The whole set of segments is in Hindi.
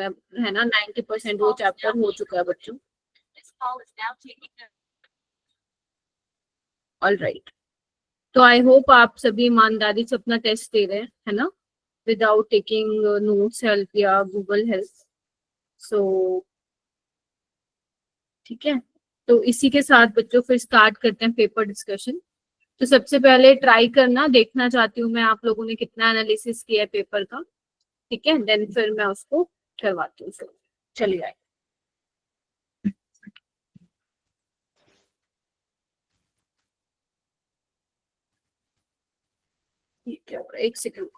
है ना, 90% वो चैप्टर हो चुका है बच्चों। ऑल राइट, तो आई होप आप सभी ईमानदारी से अपना टेस्ट दे रहे हैं, है ना, विदाउट टेकिंग नोट्स हेल्प या गूगल हेल्प। सो ठीक है, तो इसी के साथ बच्चों फिर स्टार्ट करते हैं पेपर डिस्कशन। तो सबसे पहले ट्राई करना, देखना चाहती हूँ मैं आप लोगों ने कितना एनालिसिस किया है पेपर का, ठीक है, देन फिर मैं उसको करवाती हूँ। चलिए आए। ठीक है, एक सेकंड।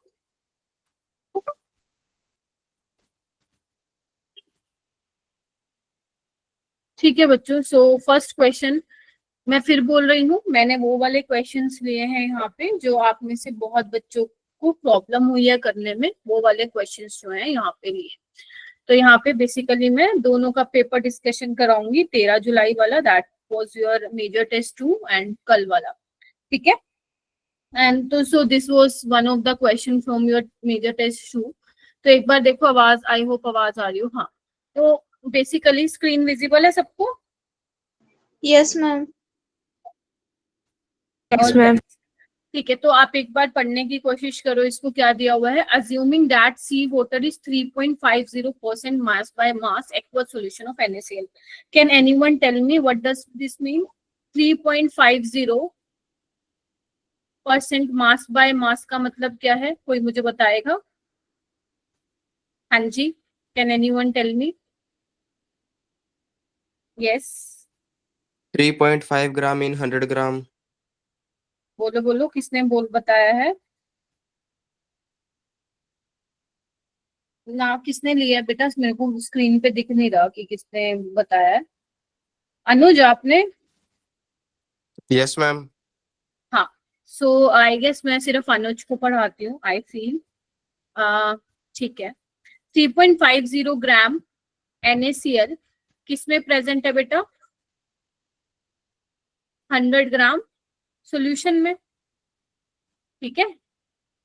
ठीक है बच्चों, सो फर्स्ट क्वेश्चन मैं फिर बोल रही हूँ, मैंने वो वाले क्वेश्चंस लिए हैं यहाँ पे जो आप में से बहुत बच्चों को प्रॉब्लम हुई है करने में, वो वाले क्वेश्चंस जो हैं यहाँ पे लिए। तो यहाँ पे बेसिकली मैं दोनों का पेपर डिस्कशन कराऊंगी, 13 जुलाई वाला that was your major test 2 and कल वाला, ठीक है। एंड तो so this was one of the question from your major test 2। तो एक बार देखो आवाज, आई होप आवाज आ रही हो। हाँ, तो बेसिकली स्क्रीन विजिबल है सबको? Yes ma'am. Yes ma'am. ठीक है, तो आप एक बार पढ़ने की कोशिश करो, इसको क्या दिया हुआ है। Assuming that sea water is 3.50% mass by mass aqua solution of NaCl, can anyone tell me what does this mean? 3.50% mass by mass का मतलब क्या है, कोई मुझे बताएगा? हाँ जी, can anyone tell me? Yes, 3.5 gram in 100 gram. बोलो बोलो, किसने बोल बताया है ना? किसने लिया है बेटा? मेरे को स्क्रीन पे दिख नहीं रहा कि किसने बताया है। अनुज आपने? Yes ma'am. हाँ, सो आई गेस मैं सिर्फ अनुज को पढ़ाती हूँ, आई फील। ठीक है, 3.50 ग्राम NaCl किसमें प्रेजेंट है बेटा? 100 ग्राम सॉल्यूशन में, ठीक है।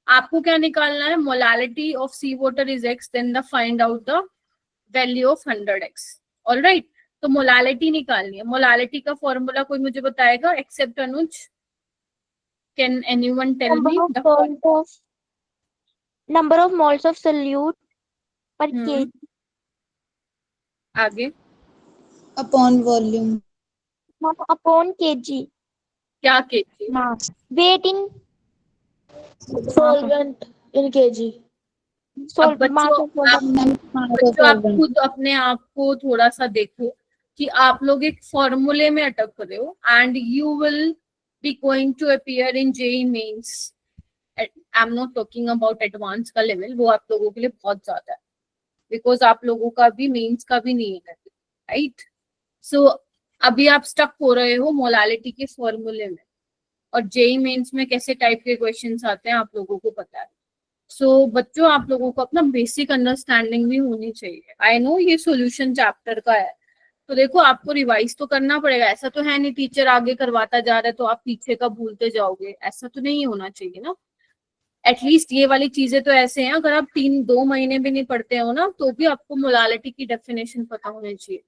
आपको क्या निकालना है? Molality of sea water is x, then the find out the value of 100x। All right, तो मोलालिटी निकालनी है। मोलालिटी का फॉर्मूला कोई मुझे बताएगा except Anuj? Can anyone tell me the number of moles of solute per kg आगे? Upon volume. upon kg क्या kg? mass weight in solvent in kg। अब mass बच्चों of solvent। आप खुद अपने आप को थोड़ा सा देखो कि आप लोग एक फॉर्मूले में अटक रहे हो, and you will be going to appear in JEE mains. I am not talking about advance का लेवल, वो आप लोगों के लिए बहुत ज्यादा है, बिकॉज आप लोगों का भी मेंस का भी नहीं है, राइट। सो अभी आप स्टक हो रहे हो मोलालिटी के फॉर्मूले में, और जेईई मेंस में कैसे टाइप के क्वेश्चंस आते हैं आप लोगों को पता है। सो बच्चों आप लोगों को अपना बेसिक अंडरस्टैंडिंग भी होनी चाहिए। आई नो ये सॉल्यूशन चैप्टर का है, तो देखो आपको रिवाइज तो करना पड़ेगा। ऐसा तो है नहीं टीचर आगे करवाता जा रहा है तो आप पीछे का भूलते जाओगे, ऐसा तो नहीं होना चाहिए ना। एटलीस्ट ये वाली चीजें तो ऐसे हैं, अगर आप 2 महीने भी नहीं पढ़ते हो ना तो भी आपको मोलालिटी की डेफिनेशन पता होनी चाहिए।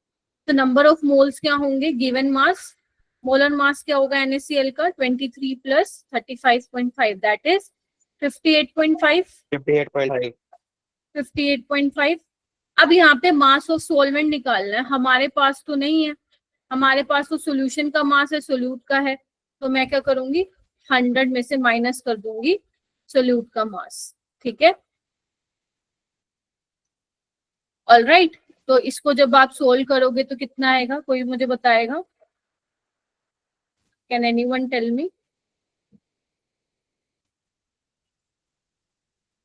तो नंबर ऑफ मोल्स क्या होंगे गिवन मास? मोलर मास क्या होगा NaCl का? 23 प्लस 35.5 दैट इज 58.5। 58.5। 58.5। अब यहाँ पे मास ऑफ सॉल्वेंट निकालना है, हमारे पास तो नहीं है, हमारे पास तो सॉल्यूशन का मास है, सोल्यूट का है। तो मैं क्या करूंगी, 100 में से माइनस कर दूंगी सोल्यूट का मास, ठीक है। ऑल राइट, तो इसको जब आप सोल्व करोगे तो कितना आएगा, कोई मुझे बताएगा? Can anyone tell me?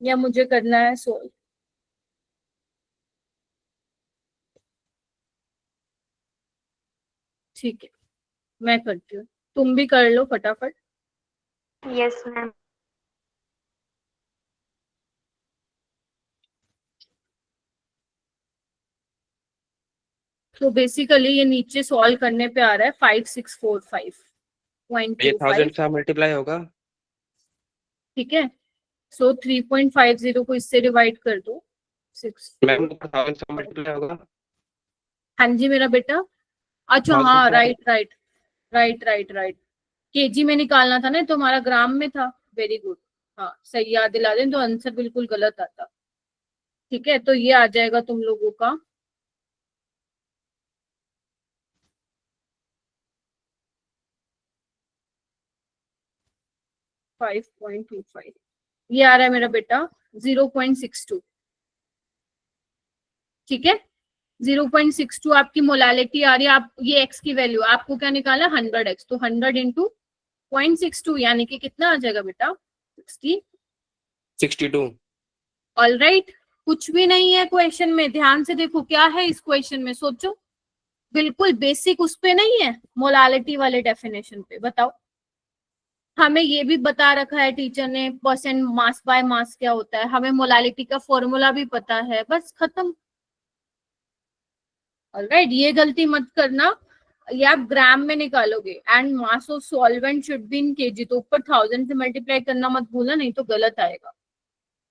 या मुझे करना है सोल्व? ठीक है, मैं करती हूँ, तुम भी कर लो फटाफट। yes ma'am। तो बेसिकली ये नीचे सॉल्व करने पे आ रहा है 5645.25। ये 1000 से मल्टीप्लाई होगा। ठीक है, सो 3.50 को इससे डिवाइड कर दो, 6। मैम 1000 से मल्टीप्लाई होगा। हाँ जी मेरा बेटा, अच्छा 1000 हाँ, क्या है? Right right right right right, KG में निकालना था ना, तो हमारा ग्राम में था। वेरी गुड, हाँ सही याद दिला दें, तो आंसर बिल्कुल गलत आता। ठीक है, तो ये आ जाएगा तुम लोगों का 5.25, ये आ रहा है मेरा बेटा 0.62। ठीक है, 0.62 आपकी मोलालिटी आ रही है। आप ये एक्स की वैल्यू आपको क्या निकाला, 100x, तो 100 इंटू 0.62 यानी कि कितना आ जाएगा बेटा, 60। 62। ऑल राइट, कुछ भी नहीं है क्वेश्चन में, ध्यान से देखो क्या है इस क्वेश्चन में, सोचो। बिल्कुल बेसिक उस पे नहीं है, मोलालिटी वाले डेफिनेशन पे। बताओ, हमें ये भी बता रखा है टीचर ने परसेंट मास बाय मास क्या होता है, हमें मोलालिटी का फॉर्मूला भी पता है, बस खत्म। ऑलराइट, ये गलती मत करना, ये आप ग्राम में निकालोगे। And mass of solvent should be in KG, तो ऊपर 1000 से मल्टीप्लाई करना मत भूलना, नहीं तो गलत आएगा।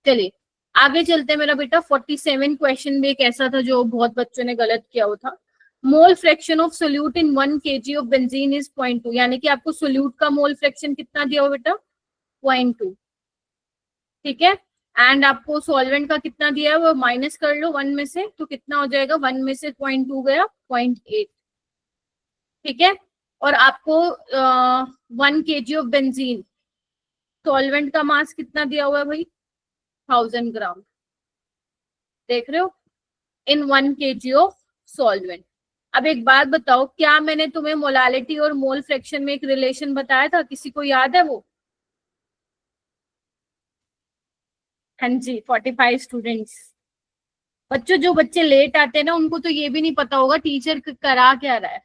चलिए आगे चलते हैं मेरा बेटा। 47 क्वेश्चन भी एक ऐसा था जो बहुत बच्चों ने गलत किया हुआ था। Mole fraction of solute in 1 kg of benzene is 0.2, यानी कि आपको सोल्यूट का मोल फ्रैक्शन कितना दिया हुआ बेटा, 0.2। ठीक है, एंड आपको सॉल्वेंट का कितना दिया है वो माइनस कर लो 1 में से, तो कितना हो जाएगा, 1 में से 0.2 गया 0.8। ठीक है, और आपको 1 kg ऑफ बेंजीन, सॉल्वेंट का मास कितना दिया हुआ है भाई, 1000 ग्राम। देख रहे हो, इन 1 kg ऑफ सॉल्वेंट। अब एक बात बताओ, क्या मैंने तुम्हें मोलालिटी और मोल फ्रैक्शन में एक रिलेशन बताया था, किसी को याद है वो? हाँ जी, 45 स्टूडेंट्स। बच्चों, जो बच्चे लेट आते हैं ना, उनको तो ये भी नहीं पता होगा टीचर करा क्या रहा है।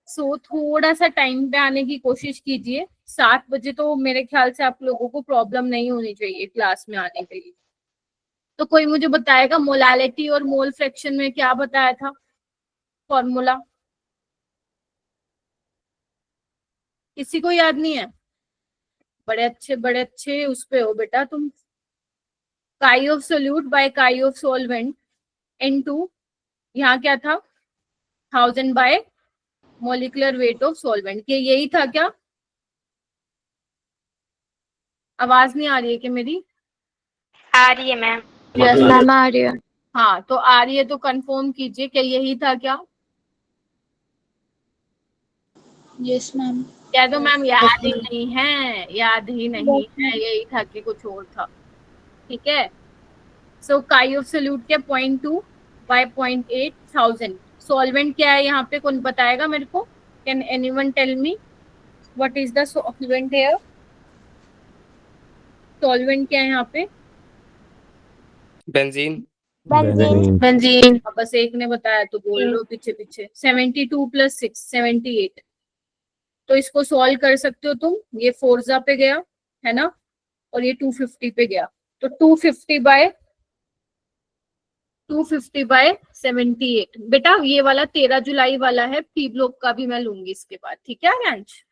सो थोड़ा सा टाइम पे आने की कोशिश कीजिए। 7 बजे तो मेरे ख्याल से आप लोगों को प्रॉब्लम नहीं होनी चाहिए क्लास में आने के लिए। तो कोई मुझे बताएगा मोलालिटी और मोल फ्रैक्शन में क्या बताया था फॉर्मूला, किसी को याद नहीं है? बड़े अच्छे उस पे हो बेटा तुम। काई ऑफ सोल्यूट बाय काई ऑफ सॉल्वेंट इनटू, यहाँ क्या था, 1000 bye molecular weight of solvent, के यही था क्या? आवाज नहीं आ रही है कि मेरी? आ रही है मैम। यस मैम आ रही है। हाँ, तो आ रही है तो कंफर्म कीजिए कि यही था क्या? Yes ma'am. कह दो मैम याद ही नहीं है, याद ही नहीं है, यही था कि कुछ और था। ठीक है, सो काई ऑफ सोल्यूट के 0.2 बाय 0.8 1000। सॉल्वेंट क्या है यहाँ पे, कौन बताएगा मेरे को? Can anyone tell me what is the solvent here? Solvent क्या है यहाँ पे? बेंजीन। बेंजीन। बेंजीन। बस एक ने बताया तो बोल लो पीछे पीछे। 72 + 6 78। तो इसको सॉल्व कर सकते हो तुम, ये फोर्जा पे गया है ना, और ये 250 पे गया, तो 250 बाय 78। बेटा ये वाला 13 जुलाई वाला है, पी ब्लॉक का भी मैं लूंगी इसके बाद। ठीक है आर्यांश?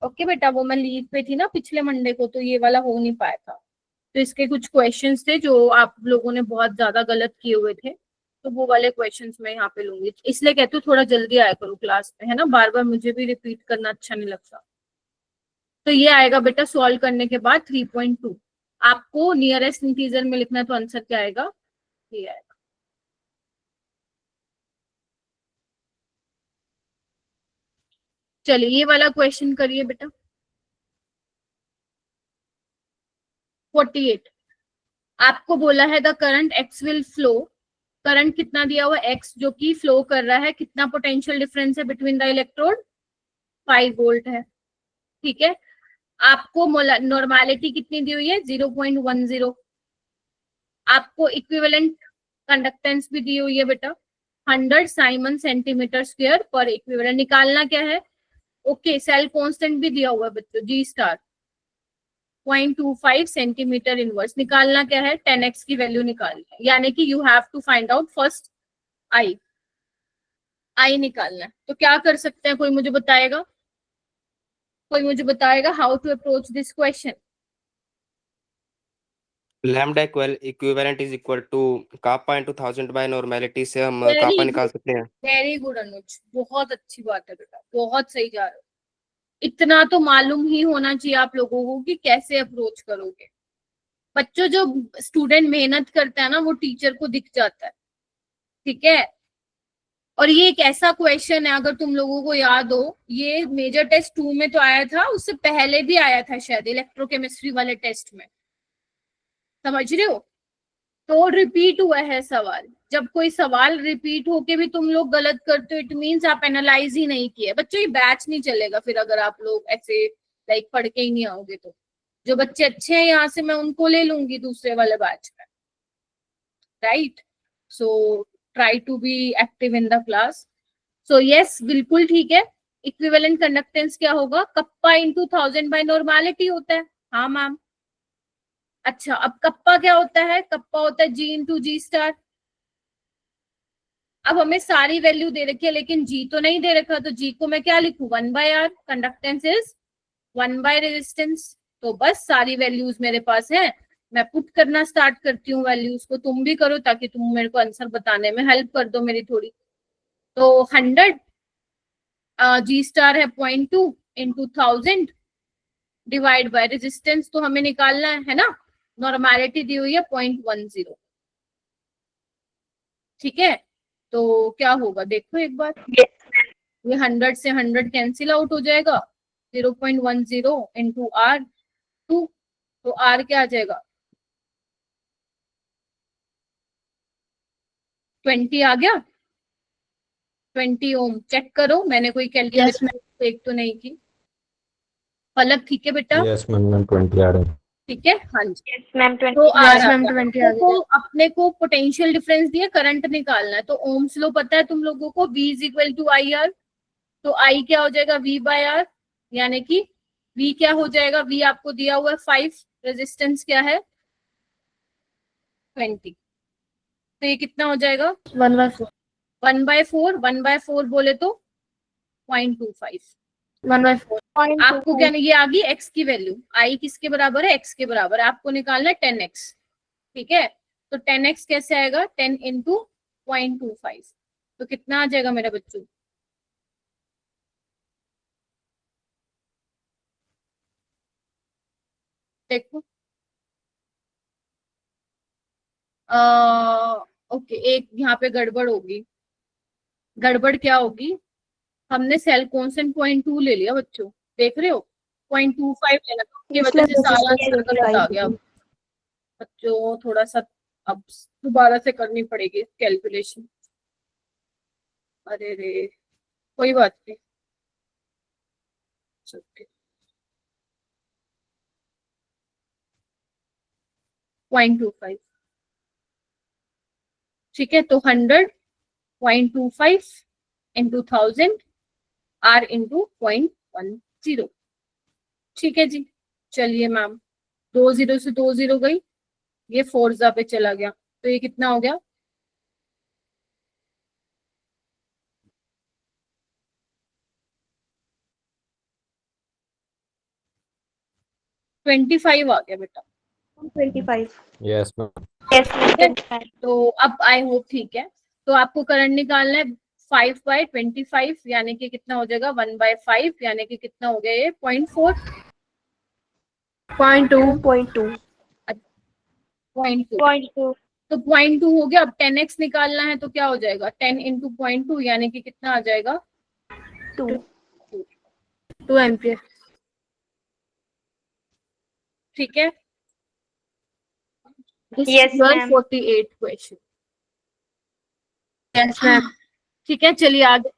ओके बेटा, वो मैं लीव पे थी ना पिछले मंडे को, तो ये वाला हो नहीं पाया था। तो इसके कुछ क्वेश्चंस थे जो आप लोगों ने बहुत ज्यादा गलत किए हुए थे, तो वो वाले क्वेश्चंस मैं यहाँ पे लूंगी। इसलिए कहती हूँ थोड़ा जल्दी आया करो क्लास में, है ना, बार बार मुझे भी रिपीट करना अच्छा नहीं लगता। तो ये आएगा बेटा सॉल्व करने के बाद 3.2। आपको नियरेस्ट इंटीजर में लिखना है, तो आंसर क्या आएगा, ये आएगा। चलिए ये वाला क्वेश्चन करिए बेटा। 48, आपको बोला है the current x will flow, current कितना दिया हुआ एक्स जो कि फ्लो कर रहा है, कितना पोटेंशियल डिफरेंस है बिटवीन द इलेक्ट्रोड, 5 वोल्ट है। ठीक है, आपको नॉर्मेलिटी कितनी दी हुई है, 0.10। आपको इक्विवेलेंट कंडक्टेंस भी दी हुई है बेटा, 100 साइमन सेंटीमीटर स्क्वायर पर इक्विवेलेंट। निकालना क्या है, ओके सेल कांस्टेंट भी दिया हुआ है बच्चों, जी स्टार 0.25 सेंटीमीटर इनवर्स। निकालना क्या है, 10x की वैल्यू निकालनी है, यानी कि you have to find out first i निकालना है। तो क्या कर सकते हैं, कोई मुझे बताएगा, कोई मुझे बताएगा how to approach this question? Lambda equivalent is equal to kappa into 1000 by normality से हम Very कापा good. निकाल सकते हैं। वेरी गुड अनुज, बहुत अच्छी बात है बेटा, बहुत सही जा रहे हो। इतना तो मालूम ही होना चाहिए आप लोगों को कि कैसे अप्रोच करोगे। बच्चों, जो स्टूडेंट मेहनत करता है ना वो टीचर को दिख जाता है, ठीक है। और ये एक ऐसा क्वेश्चन है, अगर तुम लोगों को याद हो, ये मेजर टेस्ट 2 में तो आया था, उससे पहले भी आया था शायद इलेक्ट्रोकेमिस्ट्री वाले टेस्ट में, समझ रहे हो। तो रिपीट हुआ है सवाल। जब कोई सवाल रिपीट होके भी तुम लोग गलत करते हो, इट मीन्स आप एनालाइज ही नहीं किए। बच्चों, ये बैच नहीं चलेगा फिर अगर आप लोग ऐसे लाइक पढ़ के ही नहीं आओगे तो। जो बच्चे अच्छे हैं यहाँ से मैं उनको ले लूंगी दूसरे वाले बैच में, right. So try to be active in the class. So yes, बिल्कुल ठीक है। इक्विवेलेंट कंडक्टेंस क्या होगा? कप्पा इंटू 1000 बाय नॉर्मेलिटी होता है। हाँ मैम। अच्छा, अब कप्पा क्या होता है? कप्पा होता है जी इंटू जी स्टार। अब हमें सारी वैल्यू दे रखी है लेकिन जी तो नहीं दे रखा, तो जी को मैं क्या लिखूं? 1 by R. Conductance is 1 by resistance. तो बस सारी वैल्यूज मेरे पास है, मैं पुट करना स्टार्ट करती हूँ वैल्यूज को। तुम भी करो ताकि तुम मेरे को आंसर बताने में हेल्प कर दो मेरी थोड़ी। तो 100 जी स्टार है 0.2 इंटू 1000 डिवाइड बाय रेजिस्टेंस तो हमें निकालना है ना। नॉर्मेलिटी दी हुई है 0.10, ठीक है। तो क्या होगा देखो एक बार, ये 100 से 100 कैंसिल आउट हो जाएगा। 0.10 इंटू R2, तो R क्या आ जाएगा? 20 आ गया। 20 ओम। चेक करो, मैंने कोई कैलकुलेशन एक तो नहीं की। फलक ठीक है बेटा? यस मैम 20 आ रहे हैं। ठीक है, हाँ जी। Yes, ma'am, 20. तो Yes, R ma'am, 20 आ को अपने को पोटेंशियल डिफरेंस दिया, करंट निकालना है। तो ओम्स लो पता है तुम लोगों को, V is equal to I R. तो I क्या हो जाएगा? V बाय आर, यानी कि V क्या हो जाएगा? V आपको दिया हुआ है 5, रेजिस्टेंस क्या है? 20। तो ये कितना हो जाएगा? 1/4. 1/4। 1/4 बोले तो 0.25। 1/4. आपको क्या नहीं, ये आ गई x की वैल्यू। I किसके बराबर है? x के बराबर। आपको निकालना है 10x, ठीक है। तो 10x कैसे आएगा? 10 इंटू 0.25। तो कितना आ जाएगा मेरे बच्चों? देखो, ओके, एक यहाँ पे गड़बड़ होगी। गड़बड़ क्या होगी? हमने सेल कॉन्सेंट 0.2 ले लिया बच्चों, देख रहे हो? 0.25 लेना था, उसकी वजह से सारा आंसर गलत आ गया। बच्चों थोड़ा सा अब दोबारा से करनी पड़ेगी कैलकुलेशन। अरे रे, कोई बात नहीं। Okay. 0.25, ठीक है। तो 100 0.25 इंटू 1000 R इंटू 0.10, ठीक है जी। चलिए मैम, 2 0 से 2 0 गई, ये 4 पे चला गया, तो ये कितना हो गया? 25 आ गया बेटा। 25. Yes ma'am. Yes, ma'am, 25. तो अब आई होप ठीक है। तो आपको करंट निकालना है 5/25, यानी कि कितना हो जाएगा? 1/5, यानी कि कितना हो गया? ये 0.4 0.2. 0.2। 0.2. तो 0.2 हो गया। अब 10x निकालना है तो क्या हो जाएगा? 10 इंटू 0.2, यानी कि कितना आ जाएगा? 2 एम्पियर. ठीक है। Yes, ma'am. 48 question. Yes, ma'am. ठीक है, चलिए आगे।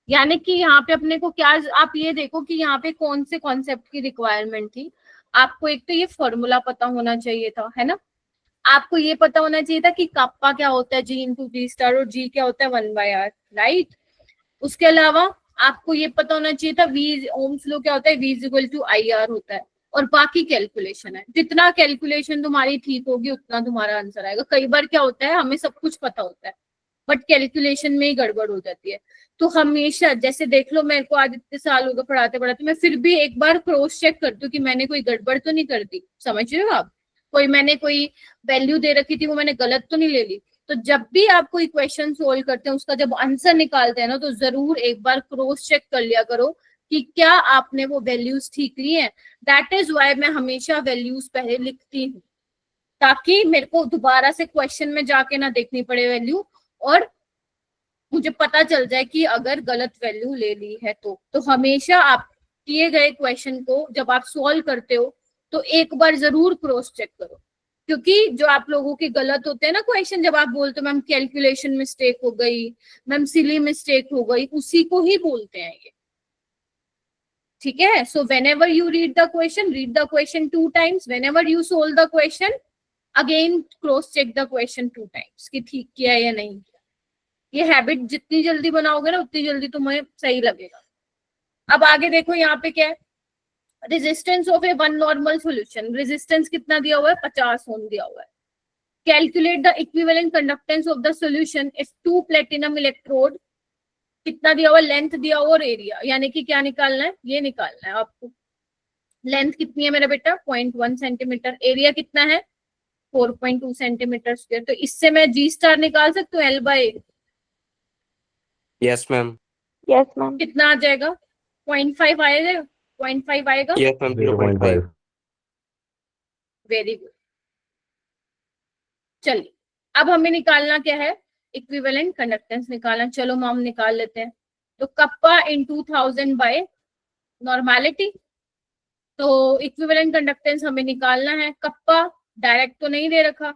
यानी कि यहाँ पे अपने को क्या, आप ये देखो कि यहाँ पे कौन से कॉन्सेप्ट की रिक्वायरमेंट थी। आपको एक तो ये फॉर्मूला पता होना चाहिए था, है ना। आपको ये पता होना चाहिए था कि कप्पा क्या होता है, G इंटू जी स्टार, और G क्या होता है? 1/R, right. उसके अलावा आपको ये पता होना चाहिए था V ओम्स लॉ क्या होता है? V is equal to IR होता है। और बाकी कैलकुलेशन है, जितना कैलकुलेशन तुम्हारी ठीक होगी उतना तुम्हारा आंसर आएगा। कई बार क्या होता है, हमें सब कुछ पता होता है बट कैलकुलेशन में ही गड़बड़ हो जाती है। तो हमेशा, जैसे देख लो, मेरे को आज इतने साल हो गए पढ़ाते पढ़ाते, मैं फिर भी एक बार क्रॉस चेक करती हूँ कि मैंने कोई गड़बड़ तो नहीं कर दी, समझ रहे हो आप। मैंने कोई वैल्यू दे रखी थी वो मैंने गलत तो नहीं ले ली। तो जब भी आप कोई क्वेश्चन सोल्व करते हैं उसका जब आंसर निकालते हैं ना तो जरूर एक बार क्रॉस चेक कर लिया करो कि क्या आपने वो वैल्यूज ठीक ली हैं। दैट इज वाई मैं हमेशा वैल्यूज पहले लिखती हूँ ताकि मेरे को दोबारा से क्वेश्चन में जाके ना देखनी पड़े वैल्यू, और मुझे पता चल जाए कि अगर गलत वैल्यू ले ली है तो हमेशा आप किए गए क्वेश्चन को जब आप सॉल्व करते हो तो एक बार जरूर क्रॉस चेक करो, क्योंकि जो आप लोगों के गलत होते हैं ना क्वेश्चन, जब आप बोलते हो मैम कैलकुलेशन मिस्टेक हो गई, मैम सिली मिस्टेक हो गई, उसी को ही बोलते हैं ये। ठीक है, सो whenever you read the question 2 times, whenever you solve the question again cross check the question 2 times कि ठीक किया है या नहीं किया। ये हैबिट जितनी जल्दी बनाओगे ना उतनी जल्दी तुम्हें सही लगेगा। अब आगे देखो यहाँ पे क्या है, resistance of A one normal solution. Resistance कितना दिया हुआ है, 50 ओम दिया हुआ है। Calculate the equivalent conductance of the solution if 2 platinum electrode, कितना दिया हुआ, लेंथ दिया हुआ और एरिया, यानी कि क्या निकालना है, ये निकालना है आपको। लेंथ कितनी है मेरा बेटा, 0.1 सेंटीमीटर, एरिया कितना है 4.2 सेंटीमीटर स्क्वायर। तो इससे मैं जी स्टार निकाल सकती हूँ L/A। Yes ma'am. Yes, ma'am. कितना आ जाएगा, 0.5 आएगा, 0.5 आएगा। Yes ma'am 0.5। Very good. चलिए अब हमें निकालना क्या है, इक्विवेलेंट कंडक्टेंस निकालना। चलो हम निकाल लेते हैं। तो कप्पा इन 2000 बाय नॉर्मेलिटी, तो इक्विवेलेंट कंडक्टेंस हमें निकालना है। कप्पा डायरेक्ट तो नहीं दे रखा,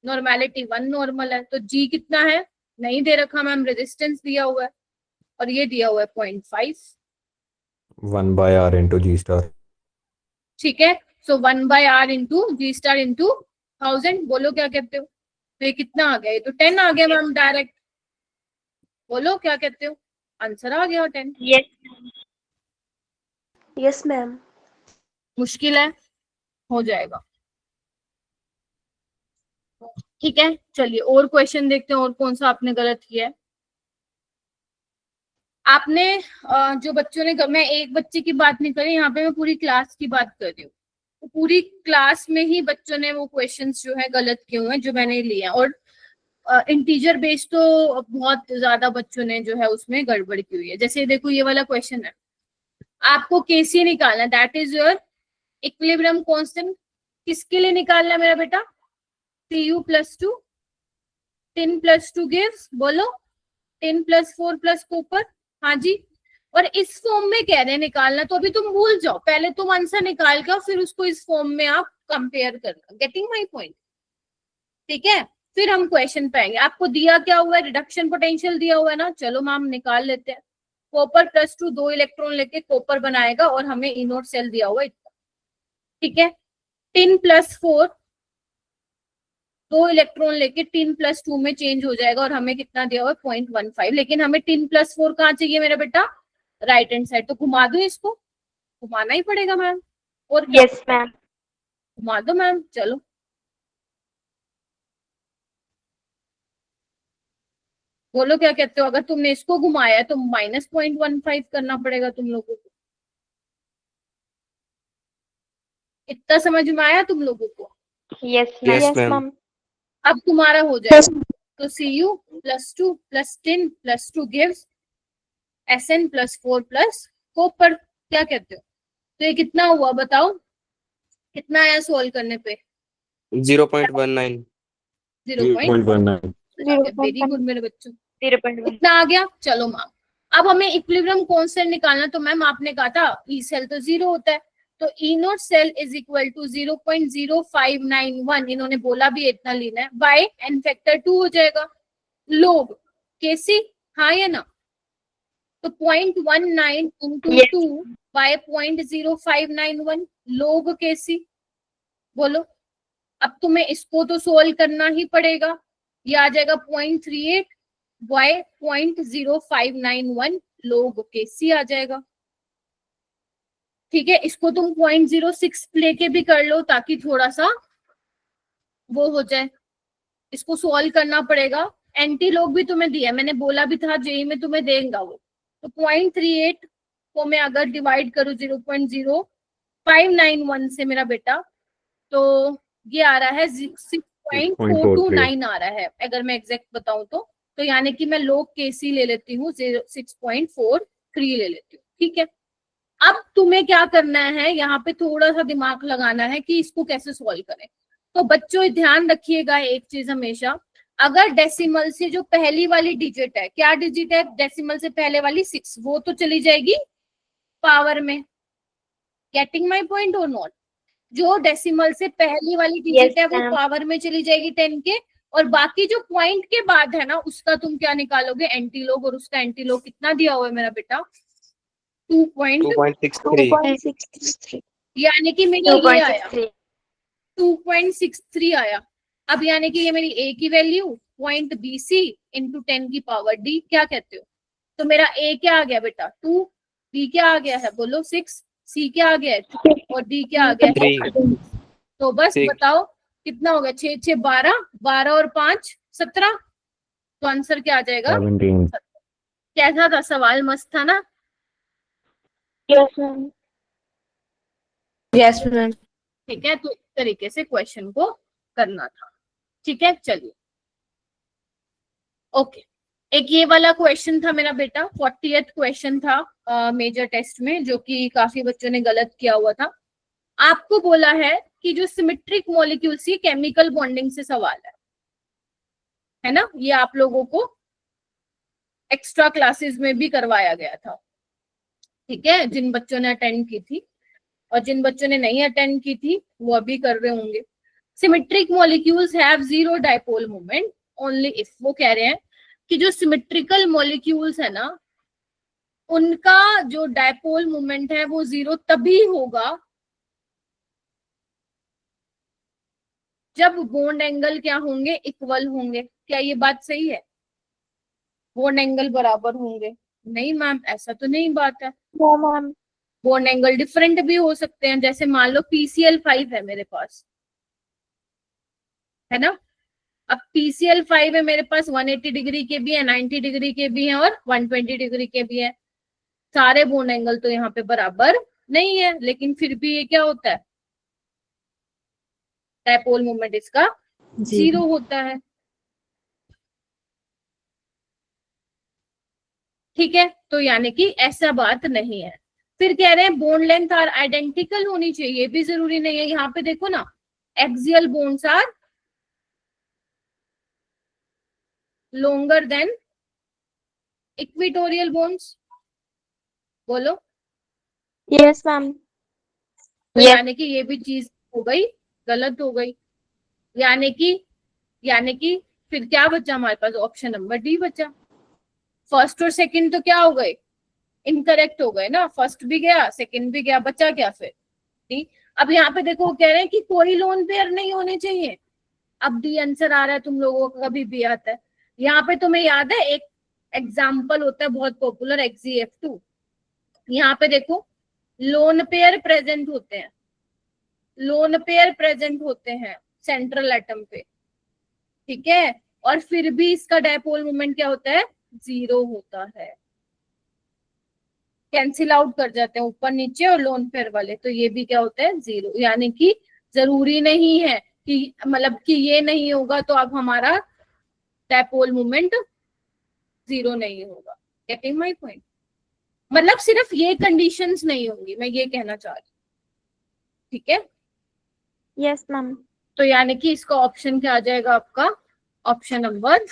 नॉर्मेलिटी 1 नॉर्मल है, तो जी कितना है नहीं दे रखा मैम, रेजिस्टेंस दिया हुआ है और ये दिया हुआ है 0.5। 1/r into G star. ठीक है, सो 1/r इंटू जी स्टार इंटू 1000। बोलो क्या कहते हो, तो ये कितना आ गया, ये तो 10 आ गया मैम डायरेक्ट। बोलो क्या कहते हो, आंसर आ गया 10। Yes, ma'am. Yes, ma'am. मुश्किल है, हो जाएगा। ठीक है, चलिए और क्वेश्चन देखते हैं और कौन सा आपने गलत किया है। आपने जो बच्चों ने, मैं एक बच्चे की बात नहीं कर रही यहाँ पे, मैं पूरी क्लास की बात कर रही हूँ। तो पूरी क्लास में ही बच्चों ने वो क्वेश्चंस जो है गलत किए हुए हैं जो मैंने लिए, और इंटीजर बेस तो बहुत ज्यादा बच्चों ने जो है उसमें गड़बड़ की हुई है। जैसे देखो ये वाला क्वेश्चन है, आपको केसी निकालना, that is your equilibrium constant. किसके लिए निकालना है मेरा बेटा, Cu + 2, 10 + 2 गिव्स, बोलो 10 + 4 + कॉपर। हाँ जी, और इस फॉर्म में कह रहे हैं निकालना, तो अभी तुम भूल जाओ, पहले तुम आंसर निकाल के फिर उसको इस फॉर्म में आप कंपेयर करना। Getting my point? ठीक है, फिर हम क्वेश्चन पे आएंगे। आपको दिया क्या हुआ है, रिडक्शन पोटेंशियल दिया हुआ है ना, चलो मैम निकाल लेते हैं। कॉपर +2 2 इलेक्ट्रॉन लेके कॉपर बनाएगा और हमें इनोड सेल दिया हुआ है इतना। ठीक है, 10 + 4 2 इलेक्ट्रॉन लेके 10 + 2 में चेंज हो जाएगा और हमें कितना दिया हुआ है 0.15। लेकिन हमें 10 + 4 कहाँ चाहिए मेरा बेटा, राइट हैंड साइड। तो घुमा दो इसको, घुमाना ही पड़ेगा मैम, और क्या? Yes, ma'am. घुमा दो मैम, चलो बोलो क्या कहते हो। अगर तुमने इसको घुमाया है तो -0.15 करना पड़ेगा तुम लोगों को। इतना समझ में आया तुम लोगों को? Yes, ma'am. Yes, Yes, ma'am. ma'am. अब तुम्हारा हो जाएगा। तो Cu + 2 + 10 + 2 गिव्स Sn + 4 + कॉपर। क्या कहते हो, तो ये कितना हुआ बताओ, कितना आया सोल्व करने पे? 0.19। 0.19. वेरी गुड मेरे बच्चों, 0.1. इतना आ गया। चलो मैम, अब हमें इक्विलिब्रियम कांस्टेंट निकालना। तो मैम आपने कहा था ई सेल तो 0 होता है, तो E naught cell is equal to 0.0591, इन्होंने बोला भी इतना लेना है, बाय एन फैक्टर 2 हो जाएगा, लोग केसी, हाँ या ना? तो 0.19 इंटू Yes. 2 बाय 0.0591 लोग केसी। बोलो, अब तुम्हें इसको तो सोल्व करना ही पड़ेगा। ये आ जाएगा 0.38 बाय 0.0591 लोग केसी आ जाएगा। ठीक है, इसको तुम 0.06 लेके भी कर लो ताकि थोड़ा सा वो हो जाए। इसको सॉल्व करना पड़ेगा। एंटी लॉग भी तुम्हें दिया, मैंने बोला भी था जेई में तुम्हें देगा वो। तो 0.38 को मैं अगर डिवाइड करूं 0.0591 से मेरा बेटा, तो ये आ रहा है 6.429 आ रहा है अगर मैं एग्जैक्ट बताऊं तो यानी कि मैं लोग केसी ले लेती हूँ 6.43 ले लेती हूँ, ठीक है। अब तुम्हें क्या करना है, यहाँ पे थोड़ा सा दिमाग लगाना है कि इसको कैसे सॉल्व करें। तो बच्चों ध्यान रखिएगा एक चीज हमेशा, अगर डेसिमल से जो पहली वाली डिजिट है, क्या डिजिट है डेसिमल से पहले वाली 6, वो तो चली जाएगी पावर में। गेटिंग माई पॉइंट और नॉट? जो डेसिमल से पहली वाली डिजिट है वो ma'am. पावर में चली जाएगी 10 के, और बाकी जो पॉइंट के बाद है ना उसका तुम क्या निकालोगे, एंटीलोग, और उसका एंटीलोग कितना दिया हुआ है मेरा बेटा, 2.63 2.63. यानी कि मेरा ये आया 2.63. 2.63 आया। अब यानी कि ये मेरी ए की value point B C into 10 की पावर डी, क्या कहते हो? तो मेरा ए क्या आ गया बेटा 2, बी क्या आ गया है बोलो 6, सी क्या आ गया है 2, और डी क्या आ गया है 3 तो बस 6 बताओ कितना हो गया, 6 6 12, 12 और 5 17, तो आंसर क्या आ जाएगा 17. कैसा था सवाल, मस्त था ना? Yes, ma'am. Yes ma'am. ठीक है, तो इस तरीके से क्वेश्चन को करना था, ठीक है। चलिए ओके, एक ये वाला क्वेश्चन था मेरा बेटा, 40th क्वेश्चन था मेजर टेस्ट में, जो कि काफी बच्चों ने गलत किया हुआ था। आपको बोला है कि जो सिमेट्रिक मॉलिक्यूल्स, ये केमिकल बॉन्डिंग से सवाल है ना, ये आप लोगों को एक्स्ट्रा क्लासेस में भी करवाया गया था, ठीक है, जिन बच्चों ने अटेंड की थी, और जिन बच्चों ने नहीं अटेंड की थी वो अभी कर रहे होंगे। Symmetric molecules have zero dipole moment only if, वो कह रहे हैं कि जो सिमेट्रिकल मॉलिक्यूल्स है ना उनका जो डाइपोल मोमेंट है वो जीरो तभी होगा जब बॉन्ड एंगल क्या होंगे, इक्वल होंगे। क्या ये बात सही है? बॉन्ड एंगल बराबर होंगे? नहीं मैम, ऐसा तो नहीं बात है। No, ma'am. Bond angle different भी हो सकते हैं, जैसे मान लो PCl5 है मेरे पास, है ना। अब PCl5 है मेरे पास, 180 डिग्री के भी है, 90 डिग्री के भी हैं और 120 डिग्री के भी हैं। सारे बॉन्ड एंगल तो यहाँ पे बराबर नहीं है, लेकिन फिर भी ये क्या होता है, डाइपोल मोमेंट इसका जीरो होता है, ठीक है। तो यानी कि ऐसा बात नहीं है। फिर कह रहे हैं बॉन्ड लेंथ आर आइडेंटिकल होनी चाहिए, ये भी जरूरी नहीं है। यहाँ पे देखो ना, axial bonds are longer than equatorial bonds, बोलो। Yes, ma'am. तो Yes. यानी कि ये भी चीज हो गई, गलत हो गई। यानी कि फिर क्या बचा हमारे पास, ऑप्शन नंबर डी बचा। फर्स्ट और सेकंड तो क्या हो गए, इनकरेक्ट हो गए ना, फर्स्ट भी गया सेकंड भी गया, बचा क्या फिर डी। अब यहाँ पे देखो वो कह रहे हैं कि कोई लोन पेयर नहीं होने चाहिए। अब डी आंसर आ रहा है तुम लोगों का, कभी भी आता है। यहाँ पे तुम्हें याद है एक एग्जाम्पल होता है बहुत पॉपुलर, XeF2। यहाँ पे देखो लोन पेयर प्रेजेंट होते हैं, लोन पेयर प्रेजेंट होते हैं सेंट्रल एटम पे, ठीक है, और फिर भी इसका डायपोल मोमेंट क्या होता है, जीरो होता है। कैंसिल आउट कर जाते हैं ऊपर नीचे और लोन पेयर वाले, तो ये भी क्या होता है, जीरो। यानी कि जरूरी नहीं है कि मतलब कि ये नहीं होगा तो अब हमारा डायपोल मोमेंट जीरो नहीं होगा। Getting my point? मतलब सिर्फ ये कंडीशंस नहीं होंगी, मैं ये कहना चाह रही हूँ, ठीक है। Yes, ma'am. तो यानी कि इसका ऑप्शन क्या आ जाएगा आपका, ऑप्शन नंबर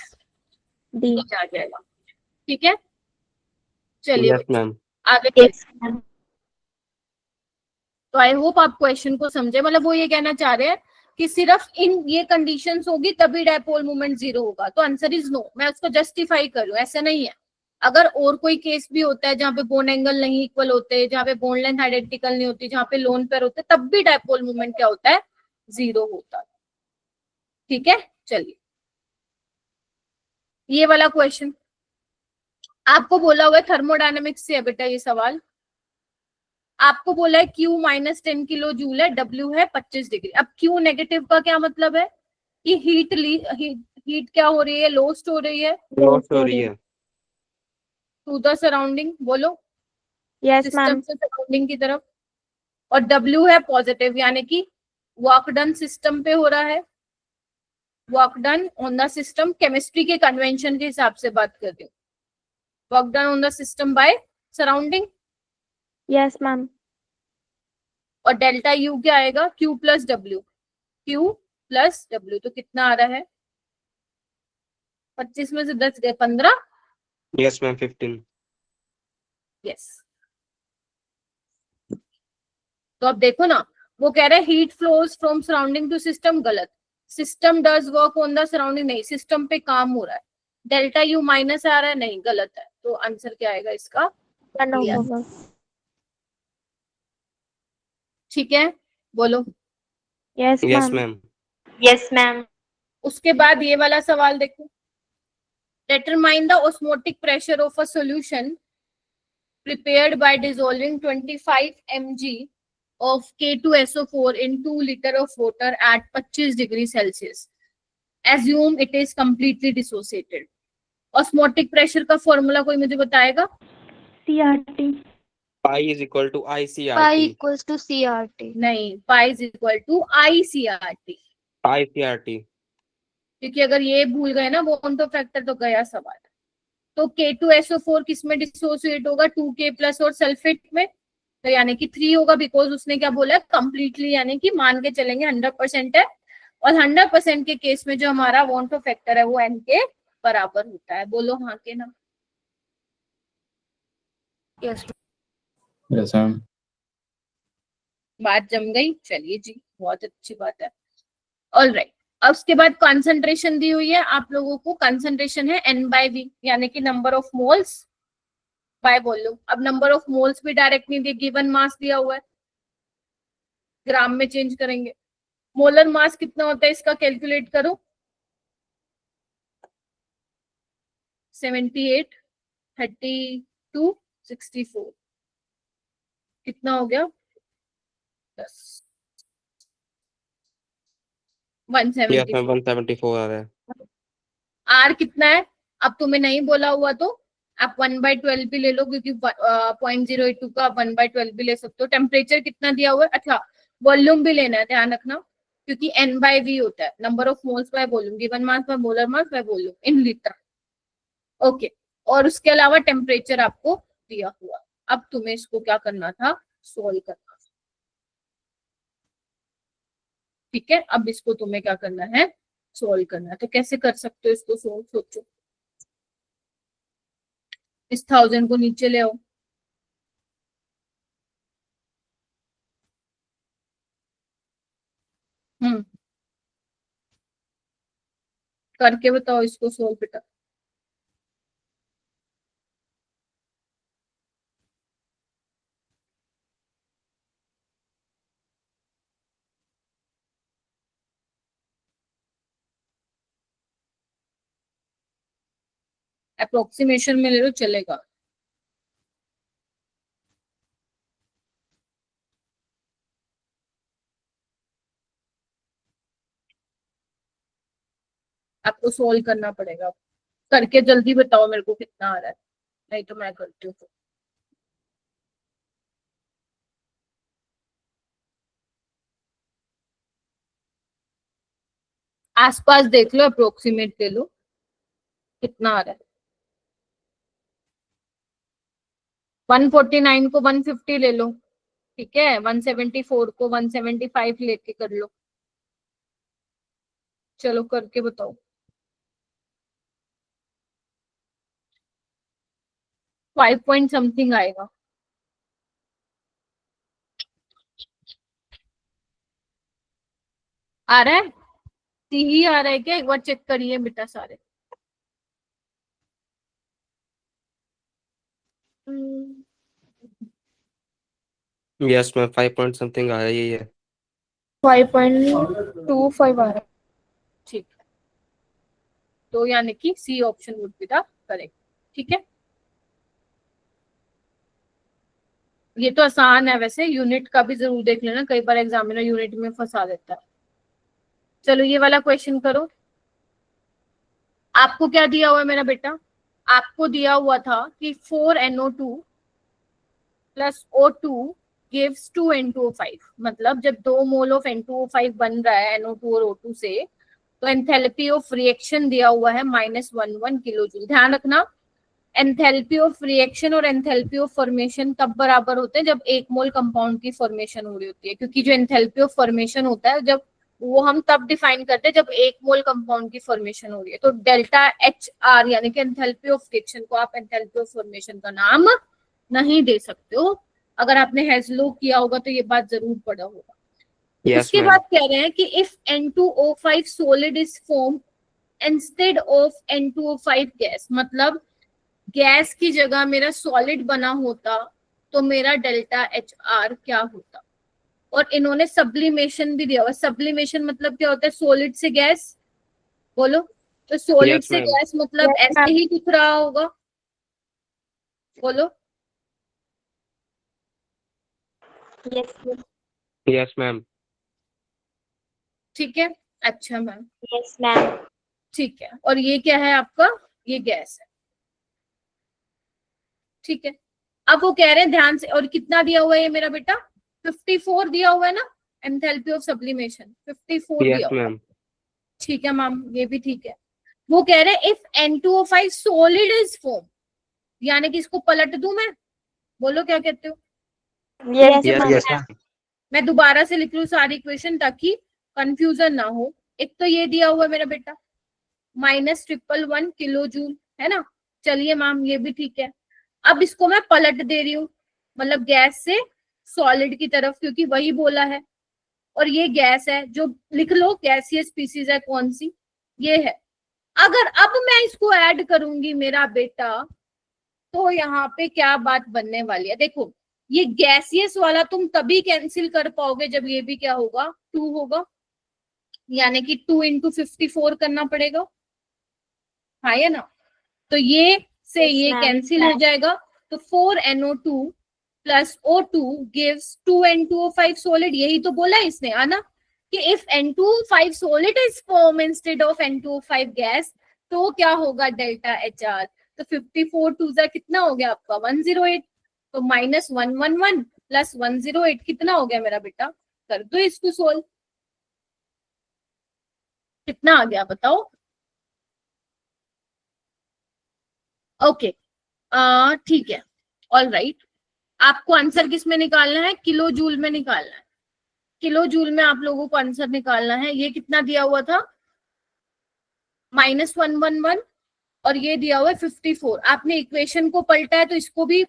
D. आ जाएगा, ठीक है। चलिए यस मैम। आगे। Yes, ma'am. तो आई होप आप क्वेश्चन को समझे, मतलब वो ये कहना चाह रहे हैं कि सिर्फ इन ये कंडीशंस होगी तभी डायपोल मोमेंट जीरो होगा, तो आंसर इज नो। मैं उसको जस्टिफाई कर रही हूँ, ऐसा नहीं है। अगर और कोई केस भी होता है जहाँ पे बॉन्ड एंगल नहीं इक्वल होते, जहाँ पे बॉन्ड लेंथ आइडेंटिकल नहीं होती, जहाँ पे लोन पेयर होते, तब भी डायपोल मोमेंट क्या होता है, जीरो होता है, ठीक है। चलिए ये वाला क्वेश्चन आपको बोला हुआ है थर्मोडायनेमिक्स से है बेटा ये सवाल। आपको बोला है Q -10 किलो जूल है, W है 25 डिग्री। अब Q नेगेटिव का क्या मतलब है कि हीट क्या हो रही है, लॉस्ट हो रही है लॉस हो रही है। टू द सराउंडिंग, बोलो, Yes, सिस्टम ma'am. से सराउंडिंग की तरफ। और W है पॉजिटिव, यानी कि वर्क डन सिस्टम पे हो रहा है, work done on the system, chemistry के कन्वेंशन के हिसाब से बात कर रही हूँ, work done on the system by surrounding. Yes, ma'am. और डेल्टा यू क्या आएगा, Q plus W, Q plus W, तो कितना आ रहा है, 25 में से 10 गए 15। Yes, ma'am. 15. यस, तो अब देखो ना, वो कह रहे हैं heat flows from surrounding to system, गलत, system does work on the surrounding, नहीं, सिस्टम पे काम हो रहा है, डेल्टा यू माइनस आ रहा है, नहीं, गलत है, तो आंसर क्या आएगा इसका, One Yes. over. ठीक है, बोलो। Yes, Yes, ma'am. ma'am. Yes, ma'am. उसके बाद ये वाला सवाल देखो, determine the osmotic pressure of a solution prepared by dissolving 25 mg of K2SO4 in 2 liter of water at 25 degree Celsius. Assume it is completely dissociated. Osmotic pressure का फॉर्मूला कोई मुझे बताएगा? CRT. Pi is equal to ICRT. Pi equals to CRT. नहीं, pi is equal to ICRT. ICRT. क्योंकि अगर ये भूल गए ना बॉन्ड तो फैक्टर, तो गया सवाल। तो K2SO4 किस में डिसोसिएट होगा, 2K प्लस और सल्फेट में, तो यानी कि 3 होगा, बिकॉज उसने क्या बोला, कंप्लीटली, यानी कि मान के चलेंगे 100% है, और 100% के केस में जो हमारा वॉन्ट फैक्टर है वो N के बराबर होता है। बोलो हाँ के ना। Yes. Yes, ma'am. बात जम गई, चलिए जी, बहुत अच्छी बात है। ऑलराइट, अब उसके बाद कंसंट्रेशन दी हुई है आप लोगों को, कंसंट्रेशन है N/V, यानी कि number of moles by volume. अब नंबर ऑफ मोल्स भी डायरेक्ट नहीं दिया, गिवन मास दिया हुआ है, ग्राम में चेंज करेंगे। मोलर मास कितना होता है इसका, कैलकुलेट करो, 78, 32, 64, कितना हो गया, 10, Yes, 174। ma'am. 174 आ रहा है. आर कितना है, अब तुम्हें नहीं बोला हुआ तो आप 1/12 भी ले लो, क्योंकि 0.082 का 1/12 भी ले सकते हो। टेम्परेचर कितना दिया हुआ है, अच्छा वॉल्यूम भी लेना है, ध्यान रखना, क्योंकि N/V होता है, number of moles by volume, given mass by molar mass by volume in litre. Okay, और उसके अलावा टेम्परेचर आपको दिया हुआ। अब तुम्हें इसको क्या करना था, सोल्व करना था, ठीक है। अब इसको तुम्हें क्या करना है, सोल्व करना है। तो कैसे कर सकते हो इसको सोल्व, सोचो, इस 1000 को नीचे ले आओ, करके बताओ इसको सोल्व बेटा। अप्रोक्सीमेशन में ले लो, चलेगा। आपको सोल्व करना पड़ेगा, करके जल्दी बताओ मेरे को कितना आ रहा है, नहीं तो मैं करती हूँ। आसपास देख लो, अप्रोक्सीमेट ले लो, कितना आ रहा है। 149 को 150 ले लो, ठीक है, 174 को 175 लेके कर लो, चलो करके बताओ। 5 पॉइंट समथिंग आएगा, आ रहा है, ही आ रहा है क्या, एक बार चेक करिए बेटा सारे। Yes, ma'am. 5 point something आ रहा है, यही है. 5.25 आ रहा है, ठीक है, तो यानी कि C option would be the correct, ठीक है। ये तो आसान है, वैसे यूनिट का भी जरूर देख लेना, कई बार एग्जामिनर यूनिट में फंसा देता है। चलो ये वाला क्वेश्चन करो। आपको क्या दिया हुआ है मेरा बेटा, आपको दिया हुआ था कि 4NO2 plus O2 gives 2 N2O5, मतलब जब 2 मोल ऑफ N2O5 बन रहा है NO2 और O2 से, तो एंथैल्पी ऑफ रिएक्शन दिया हुआ है -11 किलो जूल। ध्यान रखना, एंथैल्पी ऑफ रिएक्शन और एंथैल्पी ऑफ फॉर्मेशन तब बराबर होते हैं जब 1 मोल कंपाउंड की फॉर्मेशन हो रही होती है, क्योंकि जो एंथैल्पी ऑफ फॉर्मेशन होता है जब वो हम तब डिफाइन करते हैं जब 1 मोल कंपाउंड की फॉर्मेशन हो रही है। तो डेल्टा HR यानी कि एंथैल्पी ऑफ रिएक्शन को आप एंथैल्पी ऑफ फॉर्मेशन का नाम नहीं दे सकते हो। अगर आपने हेज़लो किया होगा तो ये बात जरूर पढ़ा होगा। Yes, उसके ma'am. बाद कह रहे हैं कि if N2O5 solid is formed instead of N2O5 gas, मतलब गैस की जगह मेरा सॉलिड बना होता तो मेरा डेल्टा HR क्या होता। और इन्होंने सब्लिमेशन भी दिया हुआ। सब्लिमेशन मतलब क्या होता है? सॉलिड से गैस, बोलो। तो सॉलिड Yes, से ma'am. गैस मतलब Yes, ऐसे ही दिख रहा होगा, बोलो। Yes, Yes, ma'am. ठीक है, अच्छा मैम, yes, ma'am. ठीक है। और ये क्या है आपका? ये गैस है, ठीक है। अब वो कह रहे हैं ध्यान से, और कितना दिया हुआ है ये मेरा बेटा? 54 दिया हुआ है ना, एंथैल्पी ऑफ सब्लिमेशन 54 Yes, दिया हुआ है। ma'am. ठीक है मैम, ये भी ठीक है। वो कह रहे हैं if N2O5 solid is form, यानी कि इसको पलट दूं मैं, बोलो क्या कहते हो? Yes, Yes, ma'am. yes, ma'am. मैं दोबारा से लिख लूं सारी इक्वेशन ताकि कंफ्यूजन ना हो। एक तो ये दिया हुआ है मेरा बेटा -111 किलो जूल, है ना। चलिए मैम, ये भी ठीक है। अब इसको मैं पलट दे रही हूँ, मतलब गैस से सॉलिड की तरफ, क्योंकि वही बोला है। और ये गैस है, जो लिख लो गैसियस स्पीसीज है कौन सी, ये है। अगर अब मैं इसको ऐड करूंगी मेरा बेटा, तो यहाँ पे क्या बात बनने वाली है? देखो, ये गैसियस वाला तुम तभी कैंसिल कर पाओगे जब ये भी क्या होगा? 2 होगा, यानी कि 2 × 54 करना पड़ेगा, हाँ या ना। तो ये से Yes, ये ma'am. कैंसिल हो जाएगा, तो 4NO2 plus O2 gives 2N2O5 solid. यही तो बोला है इसने, है ना, कि if N2O5 solid is form instead of N2O5 gas, तो क्या होगा? Delta HR। तो 54 2 कितना हो गया आपका? 108। तो -111 प्लस 108 कितना हो गया मेरा बेटा? कर दो इसको सोल्व, कितना आ गया बताओ? ओके, ठीक है, ऑल राइट। आपको आंसर किस में निकालना है? किलो जूल में निकालना है। किलो जूल में आप लोगों को आंसर निकालना है। ये कितना दिया हुआ था? -111, और ये दिया हुआ है 54। आपने इक्वेशन को पलटा है तो इसको भी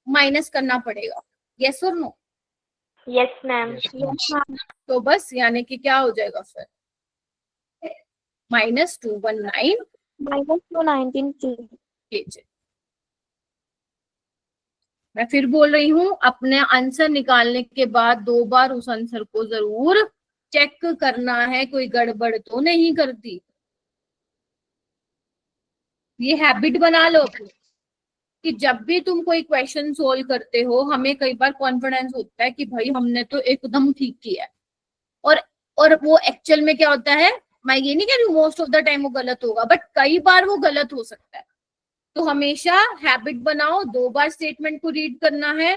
माइनस करना पड़ेगा, यस और no? Yes, ma'am. Yes, ma'am. तो बस यानी कि क्या हो जाएगा फिर? -219 -219 kg। मैं फिर बोल रही हूँ, अपने आंसर निकालने के बाद 2 बार उस आंसर को जरूर चेक करना है, कोई गड़बड़ तो नहीं करती। ये हैबिट बना लो अपनी, कि जब भी तुम कोई क्वेश्चन सोल्व करते हो, हमें कई बार कॉन्फिडेंस होता है कि भाई हमने तो एकदम ठीक किया है, और वो एक्चुअल में क्या होता है, मैं ये नहीं कह रही हूँ मोस्ट ऑफ द टाइम वो गलत होगा, बट कई बार वो गलत हो सकता है। तो हमेशा हैबिट बनाओ, 2 बार स्टेटमेंट को रीड करना है,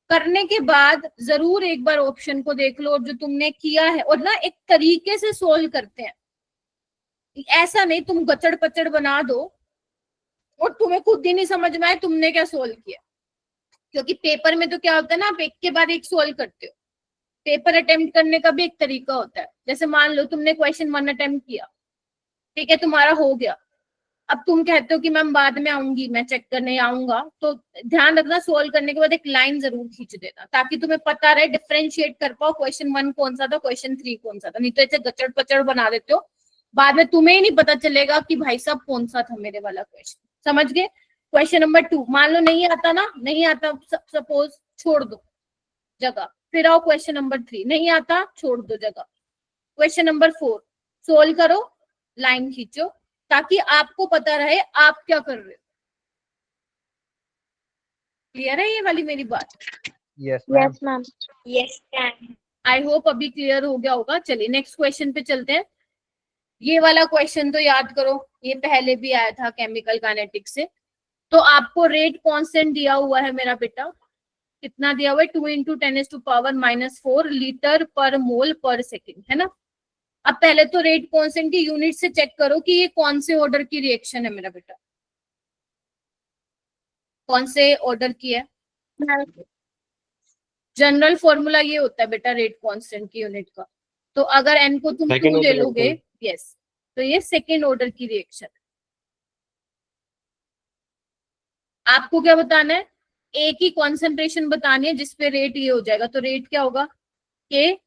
करने के बाद जरूर एक बार ऑप्शन को देख लो और जो तुमने किया है, और ना एक तरीके से सोल्व करते हैं। ऐसा नहीं तुम गचड़ पचड़ बना दो और तुम्हें खुद ही नहीं समझ में आए तुमने क्या सोल्व किया। क्योंकि पेपर में तो क्या होता है ना, आप एक के बाद एक सोल्व करते हो। पेपर अटेम्प्ट करने का भी एक तरीका होता है। जैसे मान लो तुमने क्वेश्चन 1 अटेम्प्ट किया, ठीक है, तुम्हारा हो गया। अब तुम कहते हो कि मैम बाद में आऊंगी, मैं चेक करने आऊंगा, तो ध्यान रखना सोल्व करने के बाद एक लाइन जरूर खींच देना, ताकि तुम्हें पता रहे, डिफरेंशिएट कर पाओ क्वेश्चन 1 कौन सा था, क्वेश्चन 3 कौन सा था। नहीं तो ऐसे गचड़ पचड़ बना देते हो, बाद में तुम्हें ही नहीं पता चलेगा कि भाई साहब कौन सा था मेरे वाला क्वेश्चन। समझ गए? क्वेश्चन नंबर 2 मान लो नहीं आता ना, नहीं आता, सपोज, छोड़ दो जगह, फिर आओ क्वेश्चन नंबर 3, नहीं आता, छोड़ दो जगह। क्वेश्चन नंबर 4 सोल्व करो, लाइन खींचो, ताकि आपको पता रहे आप क्या कर रहे हो। क्लियर है ये वाली मेरी बात? Yes, ma'am. Yes, ma'am. Yes, ma'am. I hope अभी क्लियर हो गया होगा। चलिए नेक्स्ट क्वेश्चन पे चलते हैं। ये वाला क्वेश्चन तो याद करो, ये पहले भी आया था केमिकल काइनेटिक्स से। तो आपको रेट कांस्टेंट दिया हुआ है मेरा बेटा, कितना दिया हुआ है 2 × 10⁻⁻⁴ लीटर पर मोल पर सेकेंड, है ना। अब पहले तो रेट कांस्टेंट की यूनिट से चेक करो कि ये कौन से ऑर्डर की रिएक्शन है मेरा बेटा, कौन से ऑर्डर की है। जनरल फॉर्मूला ये होता है बेटा रेट कांस्टेंट की यूनिट का। तो अगर एन को तुम Second 2 ले order लोगे, reaction. यस, तो ये सेकेंड ऑर्डर की रिएक्शन। आपको क्या बताना है, ए की कॉन्सेंट्रेशन बतानी है जिसपे रेट ये हो जाएगा। तो रेट क्या होगा, के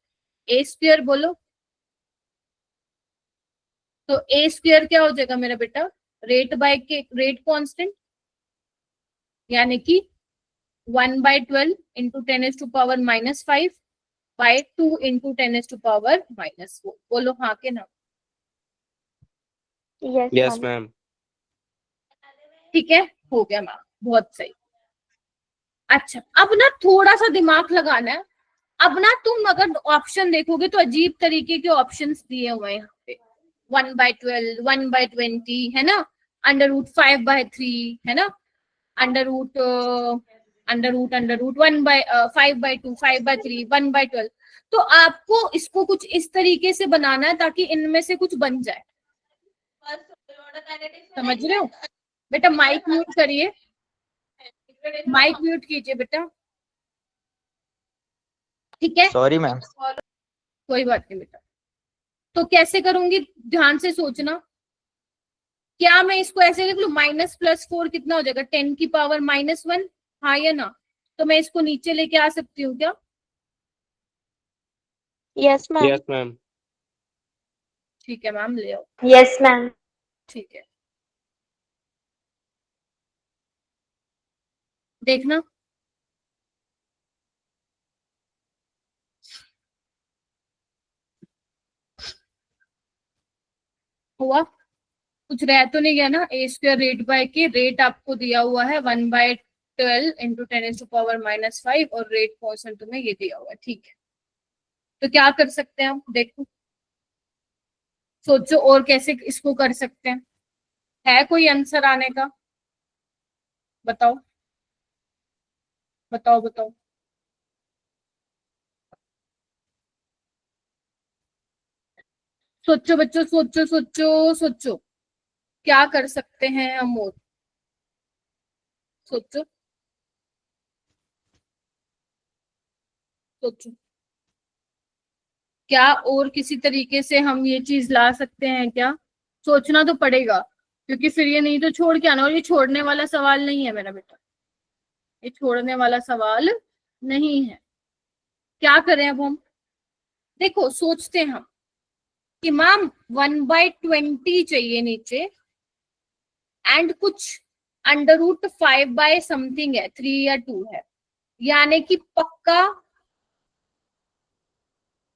ए स्क्वायर, बोलो। तो ए स्क्वायर क्या हो जाएगा मेरा बेटा, रेट बाय के रेट कांस्टेंट, यानी कि 1/12 × 10⁻⁻⁵ by 2 × 10⁻⁻⁴। बोलो हाँ के ना। Yes, Yes, ma'am. ma'am. ठीक है, हो गया मैम, बहुत सही। अच्छा, अब ना थोड़ा सा दिमाग लगाना है। अब ना तुम अगर ऑप्शन देखोगे तो अजीब तरीके के ऑप्शंस दिए हुए हैं यहाँ पे, 1/12, 1/20, है ना, √5/3, है ना, अंडर रूट 1/5/2, 5/3, 1/12। तो आपको इसको कुछ इस तरीके से बनाना है ताकि इनमें से कुछ बन जाए। समझ रहे हो बेटा? माइक म्यूट करिए, माइक म्यूट कीजिए बेटा, ठीक है। Sorry ma'am. कोई बात नहीं बेटा। तो कैसे करूंगी, ध्यान से सोचना। क्या मैं इसको ऐसे लिख लूं, -+4 कितना हो जाएगा, 10⁻⁻1, हाँ या ना। तो मैं इसको नीचे लेके आ सकती हूँ क्या? Yes, ma'am. Yes, ma'am. ठीक है मैम, ले आओ। Yes, ma'am. ठीक है, देखना। हुआ, कुछ रह तो नहीं गया ना। ए स्क्वायर रेट बाय के, रेट आपको दिया हुआ है 1/12 × 10⁻⁻⁵ और रेट कांस्टेंट तुम्हें ये दिया हुआ है, ठीक है। तो क्या कर सकते हैं हम, देखो, सोचो और कैसे इसको कर सकते हैं। है कोई आंसर आने का? बताओ बताओ बताओ। सोचो बच्चों, सोचो सोचो सोचो, क्या कर सकते हैं हम और, सोचो सोचो, क्या और किसी तरीके से हम ये चीज ला सकते हैं क्या? सोचना तो पड़ेगा, क्योंकि फिर ये नहीं तो छोड़ के आना। और ये छोड़ने वाला सवाल नहीं है मेरा बेटा, ये छोड़ने वाला सवाल नहीं है। क्या करें अब हम, देखो सोचते हैं हम कि मैम 1/20 चाहिए नीचे, एंड कुछ √5 समथिंग है, 3 या 2 है, यानी कि पक्का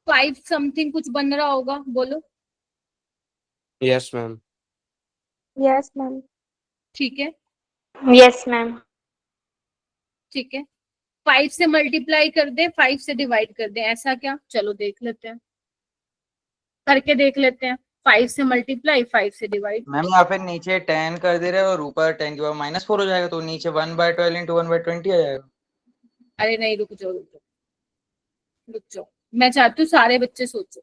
5 समथिंग कुछ बन रहा होगा, बोलो। Yes, ma'am. Yes, ma'am. ठीक है, Yes, ma'am. ठीक है, 5 से मल्टीप्लाई कर दे, 5 से डिवाइड कर दे, ऐसा क्या? चलो देख लेते हैं, करके देख लेते हैं। 5 से मल्टीप्लाई, 5 से डिवाइड। मैम यहाँ पे नीचे 10 कर दे रहे हो और ऊपर 10⁻⁻⁴ हो जाएगा, तो नीचे 1/12 × 1/20 आ जाएगा। अरे नहीं, रुक जाओ रुक जाओ रुक जाओ, मैं चाहती हूँ सारे बच्चे सोचो,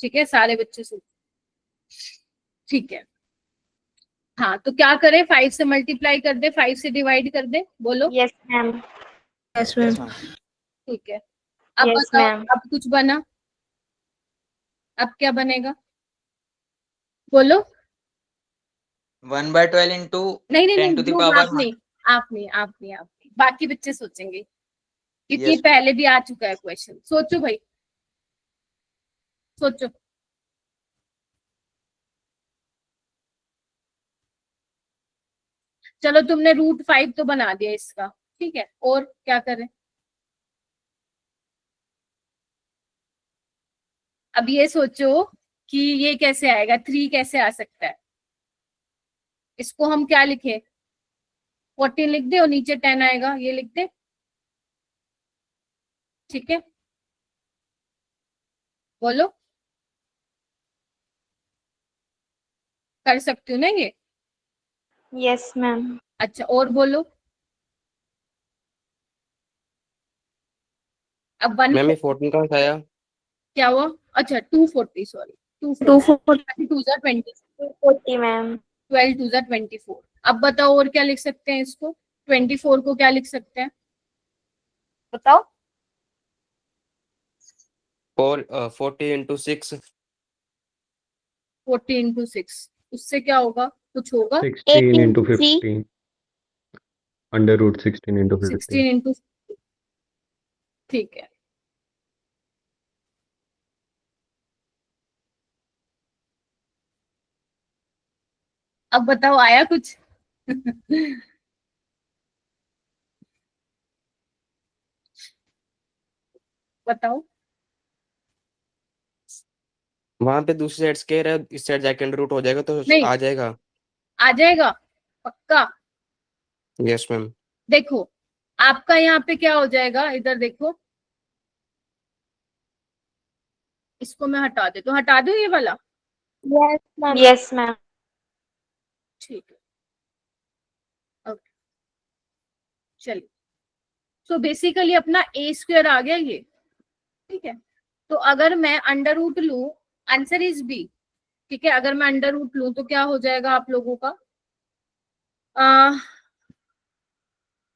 ठीक है, सारे बच्चे सोचो, ठीक है। हाँ, तो क्या करे, 5 से मल्टीप्लाई कर दे, 5 से डिवाइड कर दे, बोलो। Yes, ma'am. Yes, Yes, ma'am. ma'am. ठीक है, अब Yes, बताओ, ma'am. अब कुछ बना, अब क्या बनेगा, बोलो। 1/12 × नहीं नहीं 10 नहीं, to the ध्रुव power आप नहीं, आप नहीं, आप नहीं, आप नहीं, बाकी बच्चे सोचेंगे, क्योंकि Yes. पहले भी आ चुका है क्वेश्चन। सोचो भाई, सोचो। चलो तुमने √5 तो बना दिया इसका, ठीक है, और क्या करें? अब ये सोचो कि ये कैसे आएगा, 3 कैसे आ सकता है? इसको हम क्या लिखे, 14 लिख दे और नीचे 10 आएगा, ये लिख दे, ठीक है, बोलो। कर सकती हूँ ना ये? Yes, ma'am. अच्छा, और बोलो। अब मैम ये 1 14 कहाँ से आया? क्या हुआ? अच्छा 240, सॉरी 240 2 जा 20, 240 मैम 12 2 जा 24। अब बताओ और क्या लिख सकते हैं इसको? 24 को क्या लिख सकते हैं बताओ? 40 into 6. 40 into 6, उससे क्या होगा? कुछ होगा? 16 into 83 15. Under root 16 into 15. 16 into, ठीक है। अब बताओ आया कुछ? बताओ। वहां पे दूसरी साइड स्क्वायर है, इस साइड जाके अंडर रूट हो जाएगा तो नहीं। आ जाएगा। आ जाएगा पक्का? Yes ma'am. देखो आपका यहाँ पे क्या हो जाएगा, इधर देखो, इसको मैं हटा देती हूँ, हटा दूं ये वाला? यस मैम ठीक है, ओके चलिए। सो बेसिकली अपना ए स्क्वायर आ गया ये, ठीक है। तो अगर मैं अंडर रूट लूं, आंसर इज बी, ठीक है। अगर मैं अंडर रूट लूं तो क्या हो जाएगा आप लोगों का?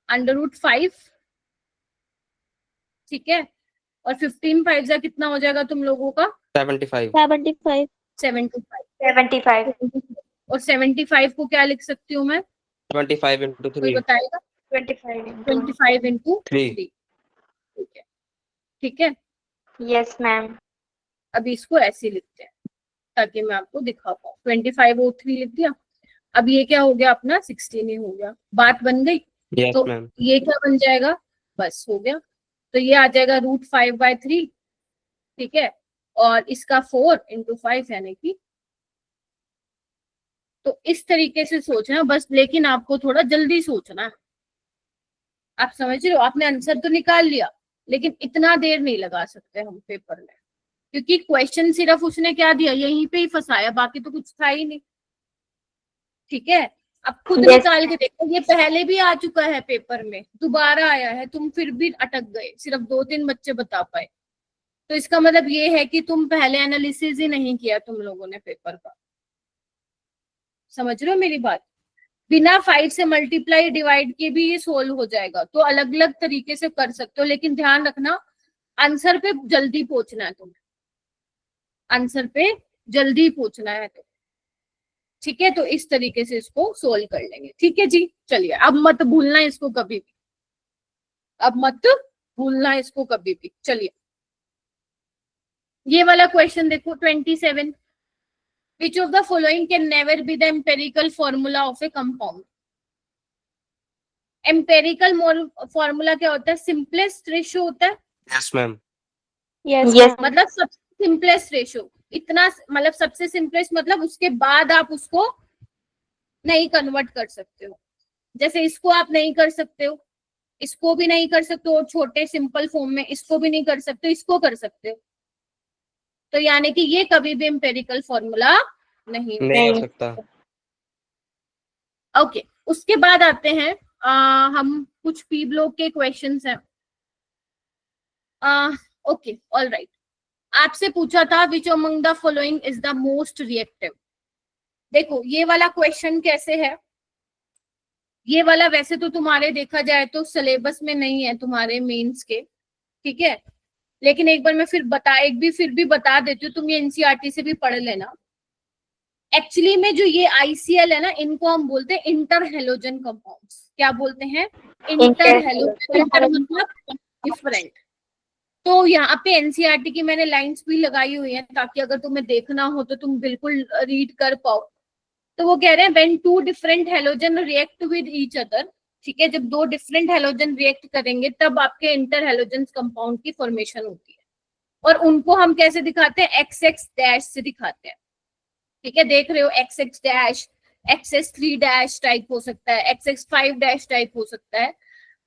अंडर रूट 5, ठीक है। और 15 5 जा कितना हो जाएगा तुम लोगों का? 75। 75 75। और 75 को क्या लिख सकती हूँ मैं? 25 into कोई 3. बताएगा? 25 into 3, ठीक है, ठीक है। यस मैम अभी इसको ऐसे लिखते हैं ताकि मैं आपको दिखा पाऊँ। 25 और 3 लिख दिया। अब ये क्या हो गया अपना? 16 ही हो गया। बात बन गई। यस तो मैम। ये क्या बन जाएगा? बस हो गया। तो ये आ जाएगा √5/3, ठीक है। और इसका 4 into 5 यानी कि, तो इस तरीके से सोचना बस, लेकिन आपको थोड़ा जल्दी सोचना है। आप समझ रहे हो? आपने आंसर तो निकाल लिया, लेकिन इतना देर नहीं लगा सकते हम पेपर में, क्योंकि क्वेश्चन सिर्फ उसने क्या दिया, यहीं पे ही फंसाया, बाकी तो कुछ था ही नहीं, ठीक है। अब खुद Yes. निकाल के देखो, ये पहले भी आ चुका है पेपर में, दोबारा आया है, तुम फिर भी अटक गए, सिर्फ 2-3 बच्चे बता पाए। तो इसका मतलब ये है कि तुम पहले एनालिसिस ही नहीं किया तुम लोगों ने पेपर का। समझ रहे हो मेरी बात? बिना 5 से मल्टीप्लाई डिवाइड के भी ये सोल्व हो जाएगा। तो अलग अलग तरीके से कर सकते हो, लेकिन ध्यान रखना आंसर पे जल्दी पहुंचना है तुम्हें, आंसर पे जल्दी पहुंचना है तो, ठीक है। तो इस तरीके से इसको सोल्व कर लेंगे, ठीक है जी। चलिए अब मत भूलना इसको कभी भी, अब मत भूलना इसको कभी भी। चलिए ये वाला क्वेश्चन देखो 27। Which of the following can never be the empirical formula of a compound? Empirical formula क्या होता है? सिंपलेस्ट रेशियो होता है। Yes ma'am. यस मतलब सबसे सिंपलेस्ट रेशियो, इतना मतलब सबसे सिंपलेस्ट मतलब उसके बाद आप उसको नहीं कन्वर्ट कर सकते हो। जैसे इसको आप नहीं कर सकते हो, इसको भी नहीं कर सकते हो, और छोटे सिंपल फॉर्म में इसको भी नहीं कर सकते हो, इसको कर सकते हो। तो यानी कि ये कभी भी एम्पेरिकल फॉर्मूला नहीं हो सकता। ओके उसके बाद आते हैं हम कुछ पी ब्लॉक के क्वेश्चंस हैं। Okay all right. आपसे पूछा था which among the following is the most reactive. देखो ये वाला क्वेश्चन कैसे है, ये वाला वैसे तो तुम्हारे देखा जाए तो सिलेबस में नहीं है तुम्हारे मेंस के, ठीक है। लेकिन एक बार मैं फिर भी बता देती हूँ, तुम ये एनसीईआरटी से भी पढ़ लेना। एक्चुअली में जो ये आईसीएल है ना, इनको हम बोलते हैं इंटर हेलोजन कंपाउंड्स। क्या बोलते हैं? Inter halogen. इंटर मतलब डिफरेंट। तो यहाँ पे एनसीईआरटी की मैंने लाइंस भी लगाई हुई हैं ताकि अगर तुम्हें देखना हो तो तुम बिल्कुल रीड कर पाओ। तो वो कह रहे हैं when two different halogen react with each other, ठीक है। जब दो डिफरेंट हेलोजन रिएक्ट करेंगे तब आपके इंटर हेलोजन कंपाउंड की फॉर्मेशन होती है। और उनको हम कैसे दिखाते हैं? XX- से दिखाते हैं, ठीक है। देख रहे हो XX-, XS3- टाइप हो सकता है, XX5- टाइप हो सकता है।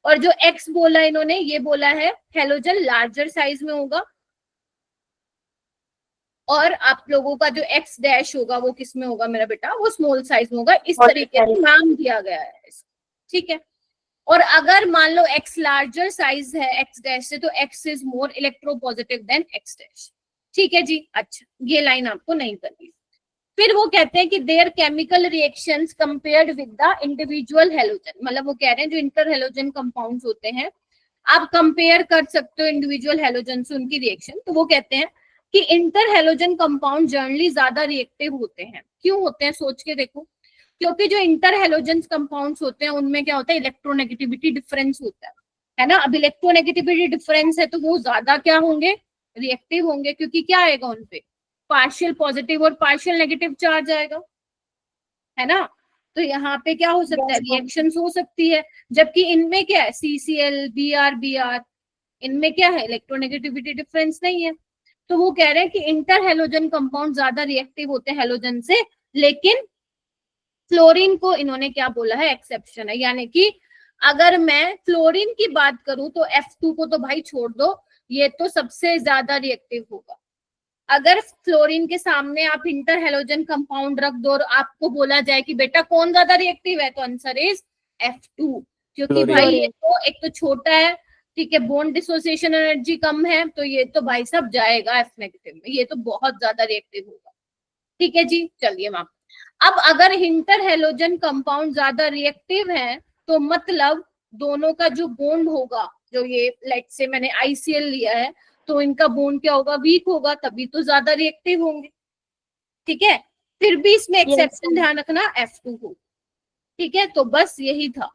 और जो X बोला इन्होंने, ये बोला है हेलोजन लार्जर साइज में होगा, और आप लोगों का जो X- होगा वो किस में होगा मेरा बेटा? वो स्मॉल साइज में होगा। इस तरीके से नाम दिया गया है इसको, ठीक है। और अगर मान लो x लार्जर साइज है x डैश से, तो x is more electropositive than x dash. ठीक है जी। अच्छा, ये लाइन आपको नहीं करनी। फिर वो कहते हैं कि there chemical reactions compared with the individual halogen, मतलब वो कह रहे हैं जो इंटर हेलोजन कंपाउंड्स होते हैं आप कंपेयर कर सकते हो इंडिविजुअल हेलोजन से उनकी रिएक्शन। तो वो कहते हैं कि इंटर हेलोजन कंपाउंड जनरली ज्यादा रिएक्टिव होते हैं। क्यों होते हैं, सोच के देखो। क्योंकि जो इंटर हेलोजन कंपाउंड्स होते हैं उनमें क्या होता है, इलेक्ट्रोनेगेटिविटी डिफरेंस होता है ना। अब इलेक्ट्रोनेगेटिविटी डिफरेंस है तो वो ज्यादा क्या होंगे, रिएक्टिव होंगे, क्योंकि क्या आएगा उनपे, पार्शियल पॉजिटिव और पार्शियल नेगेटिव चार्ज आएगा, है ना। तो यहाँ पे क्या हो सकता है, रिएक्शंस हो सकती है। जबकि इनमें क्या है, CCl, Br, इनमें क्या है, इलेक्ट्रोनेगेटिविटी डिफरेंस नहीं है। तो वो कह रहे हैं कि इंटर हेलोजन कंपाउंड ज्यादा रिएक्टिव होते हैं हेलोजन से, लेकिन फ्लोरीन को इन्होंने क्या बोला है, एक्सेप्शन है। यानी कि अगर मैं फ्लोरीन की बात करूं तो F2 को तो भाई छोड़ दो, ये तो सबसे ज्यादा रिएक्टिव होगा। अगर फ्लोरीन के सामने आप इंटर हेलोजन कंपाउंड रख दो और आपको बोला जाए कि बेटा कौन ज्यादा रिएक्टिव है, तो आंसर इज F2, क्योंकि फ्लोरीन। भाई ये तो एक तो छोटा है, ठीक है, बॉन्ड डिसोसिएशन एनर्जी कम है, तो ये तो भाई सब जाएगा F नेगेटिव में, ये तो बहुत ज्यादा रिएक्टिव होगा। ठीक है जी, चलिए मैम। अब अगर इंटर हेलोजन कंपाउंड ज्यादा रिएक्टिव है तो मतलब दोनों का जो बॉन्ड होगा, जो ये लेट्स से मैंने ICl लिया है, तो इनका बॉन्ड क्या होगा, वीक होगा, तभी तो ज्यादा रिएक्टिव होंगे। ठीक है, फिर भी इसमें एक्सेप्शन ध्यान रखना F2 हो। ठीक है, तो बस यही था।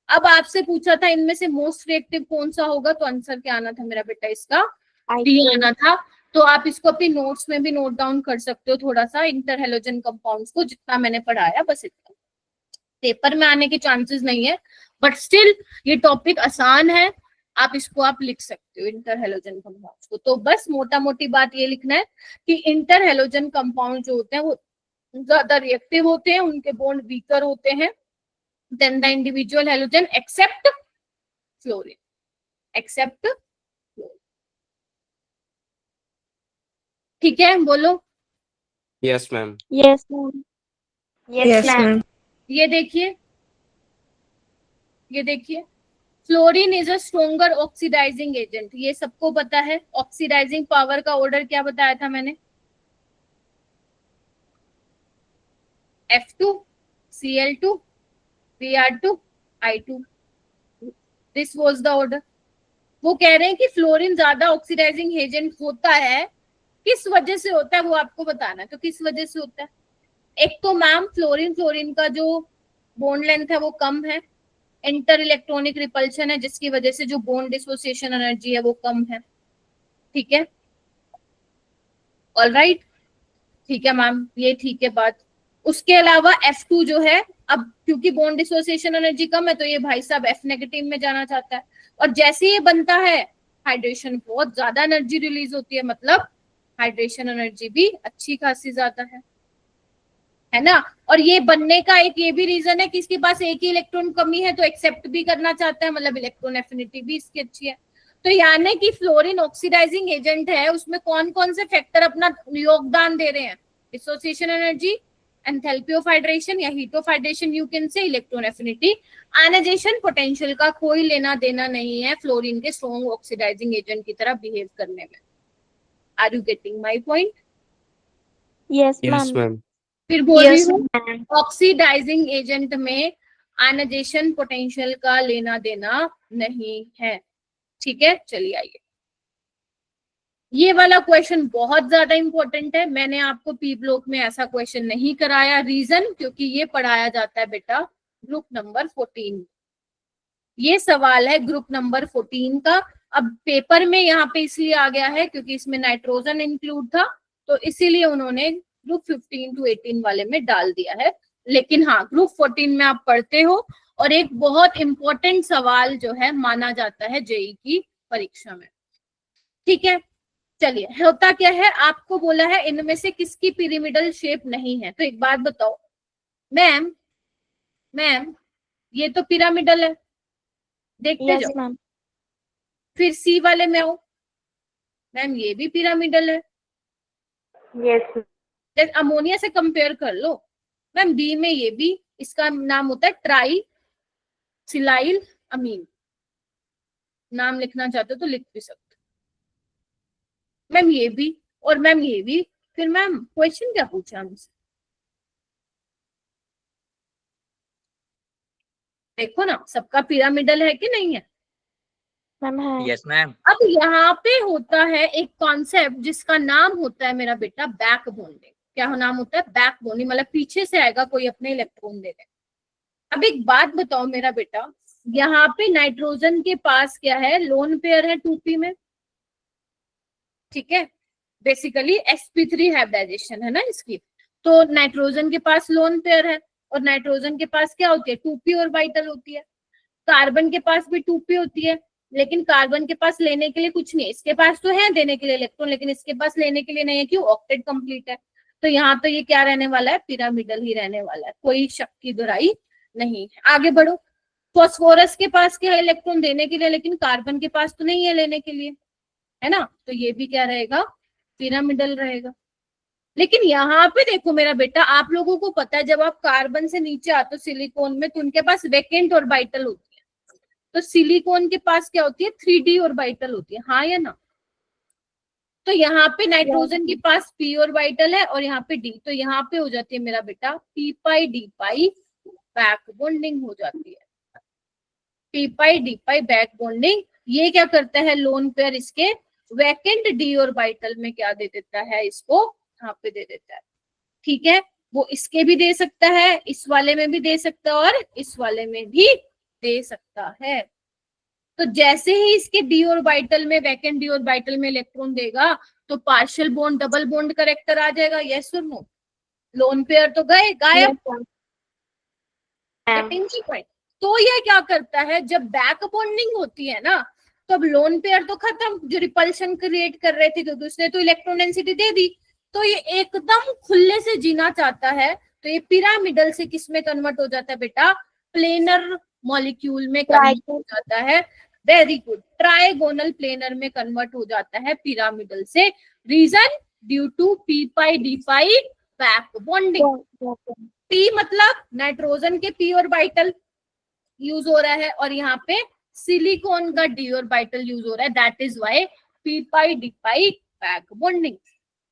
अब आपसे पूछा था इनमें से मोस्ट रिएक्टिव कौन सा होगा, तो आंसर क्या आना था मेरा बेटा, इसका D आना था। तो आप इसको अपनी नोट्स में भी नोट डाउन कर सकते हो थोड़ा सा, इंटर हेलोजन कंपाउंड्स को जितना मैंने पढ़ाया बस इतना। पेपर में आने के चांसेस नहीं है, बट स्टिल ये टॉपिक आसान है, आप इसको आप लिख सकते हो इंटर हेलोजन कंपाउंड्स को। तो बस मोटा मोटी बात ये लिखना है कि इंटर हेलोजन कंपाउंड जो होते हैं वो ज्यादा रिएक्टिव होते हैं, उनके बॉन्ड वीकर होते हैं then the individual halogen except fluorine, except fluorine. ठीक है, बोलो। Yes ma'am. Yes, ma'am. Yes, ma'am. ये देखिए, ये देखिए, fluorine is a stronger oxidising agent, ये सबको पता है। ऑक्सीडाइजिंग पावर का ऑर्डर क्या बताया था मैंने, F2, Cl2, Br2, I2, this was the order. वो कह रहे हैं कि फ्लोरीन ज्यादा ऑक्सीडाइजिंग एजेंट होता है, किस वजह से होता है वो आपको बताना है। तो किस वजह से होता है, एक तो मैम फ्लोरीन का जो बॉन्ड लेंथ है वो कम है, इंटर इलेक्ट्रॉनिक रिपल्शन है जिसकी वजह से जो बॉन्ड डिसोसिएशन एनर्जी है वो कम है। ठीक है, ऑलराइट, ठीक है मैम, ये ठीक है बात। उसके अलावा F2 जो है, अब क्योंकि बॉन्ड डिसोसिएशन एनर्जी कम है तो ये भाई साहब F नेगेटिव में जाना चाहता है, और जैसे ये बनता है हाइड्रेशन, बहुत ज्यादा एनर्जी रिलीज होती है, मतलब हाइड्रेशन एनर्जी भी अच्छी खासी ज्यादा है ना। और ये बनने का एक ये भी रीजन है कि इसके पास एक ही इलेक्ट्रॉन कमी है तो एक्सेप्ट भी करना चाहता है, मतलब इलेक्ट्रॉन एफिनिटी भी इसकी अच्छी है। तो यानी कि फ्लोरीन ऑक्सीडाइजिंग एजेंट है, उसमें कौन कौन से फैक्टर अपना योगदान दे रहे हैं, dissociation energy, enthalpy of hydration या heat of hydration, you can say electron affinity, ionisation potential का कोई लेना देना नहीं है फ्लोरीन के स्ट्रॉन्ग ऑक्सीडाइजिंग एजेंट की तरह बिहेव करने में। Are you getting my point? Yes, yes ma'am. Ma'am. फिर बोल रही Yes, हूँ, ma'am. ऑक्सीडाइजिंग एजेंट में आयनाइजेशन पोटेंशियल का लेना देना नहीं है। ठीक है, चलिए आइए, ये वाला क्वेश्चन बहुत ज्यादा इंपॉर्टेंट है। मैंने आपको पी ब्लॉक में ऐसा क्वेश्चन नहीं कराया, रीजन क्योंकि ये पढ़ाया जाता है बेटा ग्रुप नंबर 14। ये सवाल है ग्रुप नंबर 14 का। अब पेपर में यहाँ पे इसलिए आ गया है क्योंकि इसमें नाइट्रोजन इंक्लूड था, तो इसीलिए उन्होंने ग्रुप 15 to 18 वाले में डाल दिया है। लेकिन हाँ, ग्रुप 14 में आप पढ़ते हो, और एक बहुत इंपॉर्टेंट सवाल जो है माना जाता है जेई की परीक्षा में। ठीक है, चलिए, होता क्या है, आपको बोला है इनमें से किसकी पिरामिडल शेप नहीं है। तो एक बात बताओ मैम, ये तो पिरामिडल है, देखते Yes, जाओ। ma'am. फिर सी वाले में आओ, मैम ये भी पिरामिडल है, Yes. अमोनिया से कंपेयर कर लो। मैम बी में ये भी, इसका नाम होता है ट्राई सिलाइल अमीन। नाम लिखना चाहते हो तो लिख भी सकते हो। मैम ये भी और मैम ये भी, फिर मैम क्वेश्चन क्या पूछा हमसे? देखो ना, सबका पिरामिडल है कि नहीं है? मैम है। Yes ma'am. अब यहाँ पे होता है एक कॉन्सेप्ट जिसका नाम होता है मेरा बेटा बैक बॉन्डिंग। क्या नाम होता है? बैक बॉन्डिंग, मतलब पीछे से आएगा कोई अपने इलेक्ट्रॉन देने। अब एक बात बताओ मेरा बेटा, यहाँ पे नाइट्रोजन के पास क्या है? लोन पेयर है 2p में, ठीक है। बेसिकली sp3 हाइब्रिडाइजेशन है ना इसकी। तो नाइट्रोजन के पास लोन पेयर है और नाइट्रोजन के पास क्या होती है? 2p ऑर्बिटल होती है। कार्बन के पास भी 2p होती है, लेकिन कार्बन के पास लेने के लिए कुछ नहीं है। इसके पास तो है देने के लिए इलेक्ट्रॉन, लेकिन इसके पास लेने के लिए नहीं है। क्यों? ऑक्टेट कंप्लीट है। तो यहाँ तो ये क्या रहने वाला है? पिरामिडल ही रहने वाला है, कोई शक की दुराई नहीं है। आगे बढ़ो। फॉस्फोरस के पास क्या है? इलेक्ट्रॉन देने के लिए, लेकिन कार्बन के पास तो नहीं है लेने के लिए, है ना। तो ये भी क्या रहेगा? पिरामिडल रहेगा। लेकिन यहाँ पे देखो मेरा बेटा, आप लोगों को पता है जब आप कार्बन से नीचे आते हो सिलिकॉन में, तो उनके पास वेकेंट ऑर्बिटल होती है। तो सिलिकॉन के पास क्या होती है? 3d ऑर्बिटल होती है, हाँ या ना। तो यहाँ पे नाइट्रोजन के पास p ऑर्बिटल है और यहाँ पे d, तो यहाँ पे हो जाती है मेरा बेटा p pi d pi, back bonding हो जाती है। p pi d pi back bonding. ये क्या करता है? लोन पेयर इसके वैकेंट d ऑर्बिटल में क्या दे देता है? इसको यहाँ पे दे देता है, ठीक है। वो इसके भी दे सकता है, इस वाले में भी दे सकता है और इस वाले में भी दे सकता है। तो जैसे ही इसके d ऑर्बिटल में, वैकेंट d ऑर्बिटल में इलेक्ट्रॉन देगा, तो partial bond double bond character आ जाएगा। यस और नो? लोन पेयर तो गए गायब। Getting the point? तो ये क्या करता है? जब बैक बॉन्डिंग होती है ना, तो अब लोन पेयर तो खत्म, जो रिपल्शन क्रिएट कर रहे थे, क्योंकि उसने तो इलेक्ट्रॉन डेंसिटी दे दी। तो ये एकदम खुले से जीना चाहता है, तो ये पिरामिडल से किस में कन्वर्ट हो जाता है बेटा? प्लेनर मॉलिक्यूल में कन्वर्ट हो जाता है। वेरी गुड, ट्राइगोनल प्लेनर में कन्वर्ट हो जाता है पिरामिडल से। Reason? Due to p pi d pi back bonding. p मतलब नाइट्रोजन के p ऑर्बिटल यूज हो रहा है और यहाँ पे सिलिकॉन का d ऑर्बिटल यूज हो रहा है। That is why p pi d pi back bonding,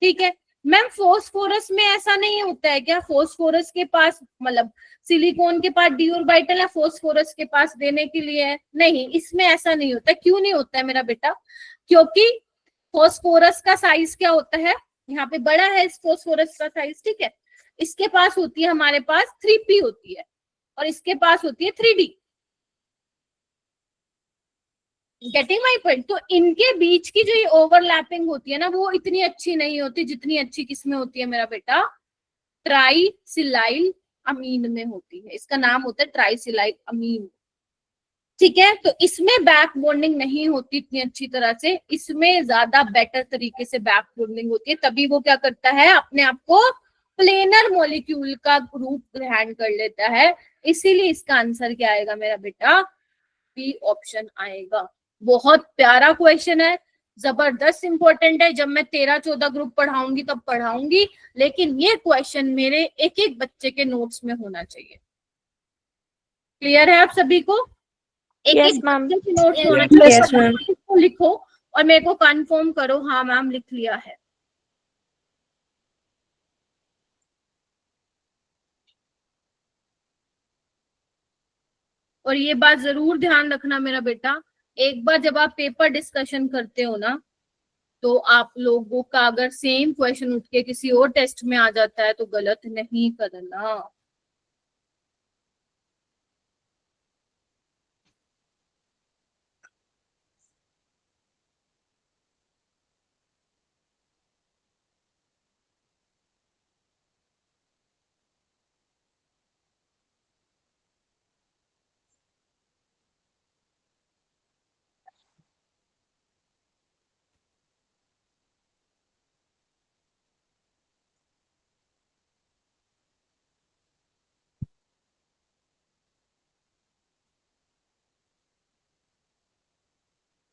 ठीक है। मैम फॉस्फोरस में ऐसा नहीं होता है क्या? फॉस्फोरस के पास, मतलब सिलिकॉन के पास d ऑर्बिटल है, फॉस्फोरस के पास देने के लिए है? नहीं, इसमें ऐसा नहीं होता। क्यों नहीं होता है मेरा बेटा? क्योंकि फॉस्फोरस का साइज क्या होता है? यहाँ पे बड़ा है इस फॉस्फोरस का साइज, ठीक है। इसके पास होती है, हमारे पास 3p होती है और इसके पास होती है 3d। Getting my point? तो इनके बीच की जो ये ओवरलैपिंग होती है ना, वो इतनी अच्छी नहीं होती जितनी अच्छी किसमें होती है मेरा बेटा? ट्राइसिलाइल अमीन में होती है। इसका नाम होता है ट्राइसिलाइल अमीन, ठीक है। तो इसमें बैक बॉन्डिंग नहीं होती इतनी अच्छी तरह से, इसमें ज्यादा बेटर तरीके से बैक बॉन्डिंग होती है। तभी वो क्या करता है? अपने आप को प्लेनर मॉलिक्यूल का रूप ग्रहण कर लेता है। इसीलिए इसका आंसर क्या आएगा मेरा बेटा? बी ऑप्शन आएगा। बहुत प्यारा क्वेश्चन है, जबरदस्त इंपॉर्टेंट है। जब मैं 13-14 ग्रुप पढ़ाऊंगी तब पढ़ाऊंगी, लेकिन ये क्वेश्चन मेरे एक एक बच्चे के नोट्स में होना चाहिए। क्लियर है आप सभी को? एक Yes, एक ma'am. बच्चे के नोट्स में होना Yes, चाहिए। ma'am. इसको लिखो और मेरे को कंफर्म करो, हाँ मैम लिख लिया है। और ये बात जरूर ध्यान रखना मेरा बेटा, एक बार जब आप पेपर डिस्कशन करते हो ना, तो आप लोगों का अगर सेम क्वेश्चन उठ के किसी और टेस्ट में आ जाता है तो गलत नहीं करना।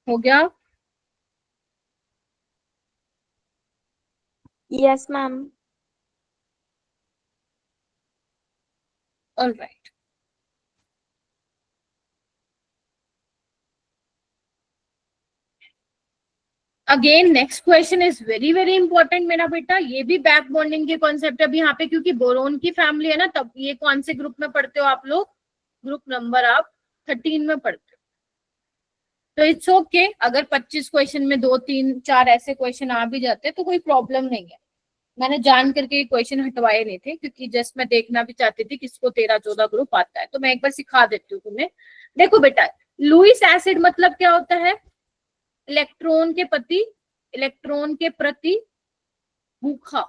हो गया? Yes, ma'am. Alright. Again next question is very very important मेरा बेटा, ये भी बैक बॉन्डिंग के कॉन्सेप्ट अब यहाँ पे, क्योंकि बोरोन की फैमिली है ना, तब ये कौन से ग्रुप में पढ़ते हो आप लोग? ग्रुप नंबर आप 13 में पढ़ते हो। तो इट्स ओके, अगर 25 क्वेश्चन में 2 3 4 ऐसे क्वेश्चन आ भी जाते तो कोई प्रॉब्लम नहीं है। मैंने जान करके क्वेश्चन हटवाए नहीं थे, क्योंकि जस्ट मैं देखना भी चाहती थी किसको 13-14 ग्रुप आता है। तो मैं एक बार सिखा देती हूँ तुम्हें। देखो बेटा, लुईस एसिड मतलब क्या होता है? इलेक्ट्रॉन के प्रति भूखा।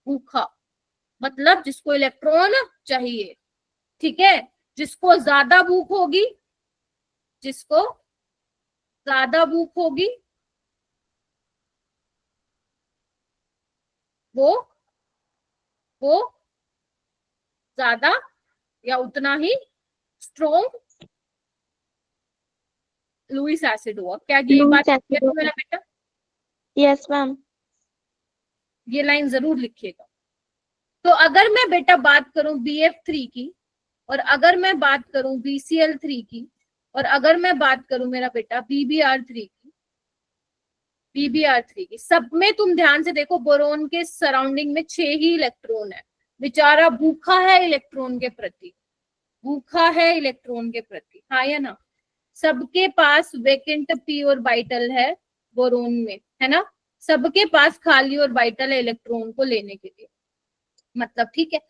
भूखा मतलब जिसको इलेक्ट्रॉन चाहिए, ठीक है। जिसको ज्यादा भूख होगी, वो ज्यादा या उतना ही स्ट्रॉन्ग लुईस एसिड हुआ। क्या ये Lewis बात acid है होगा। मेरा बेटा? Yes, ma'am. ये लाइन जरूर लिखिएगा। तो अगर मैं बेटा बात करूं BF3 की, और अगर मैं बात करूं BCl3 की, और अगर मैं बात करूं मेरा बेटा BBr3 की, सब में तुम ध्यान से देखो, बोरोन के सराउंडिंग में 6 ही इलेक्ट्रॉन है। बेचारा भूखा है इलेक्ट्रॉन के प्रति, हाँ या ना? सबके पास वेकेंट p ऑर्बिटल है बोरोन में, है ना? सबके पास खाली ऑर्बिटल है इलेक्ट्रॉन को लेने के लिए, मतलब ठीक है।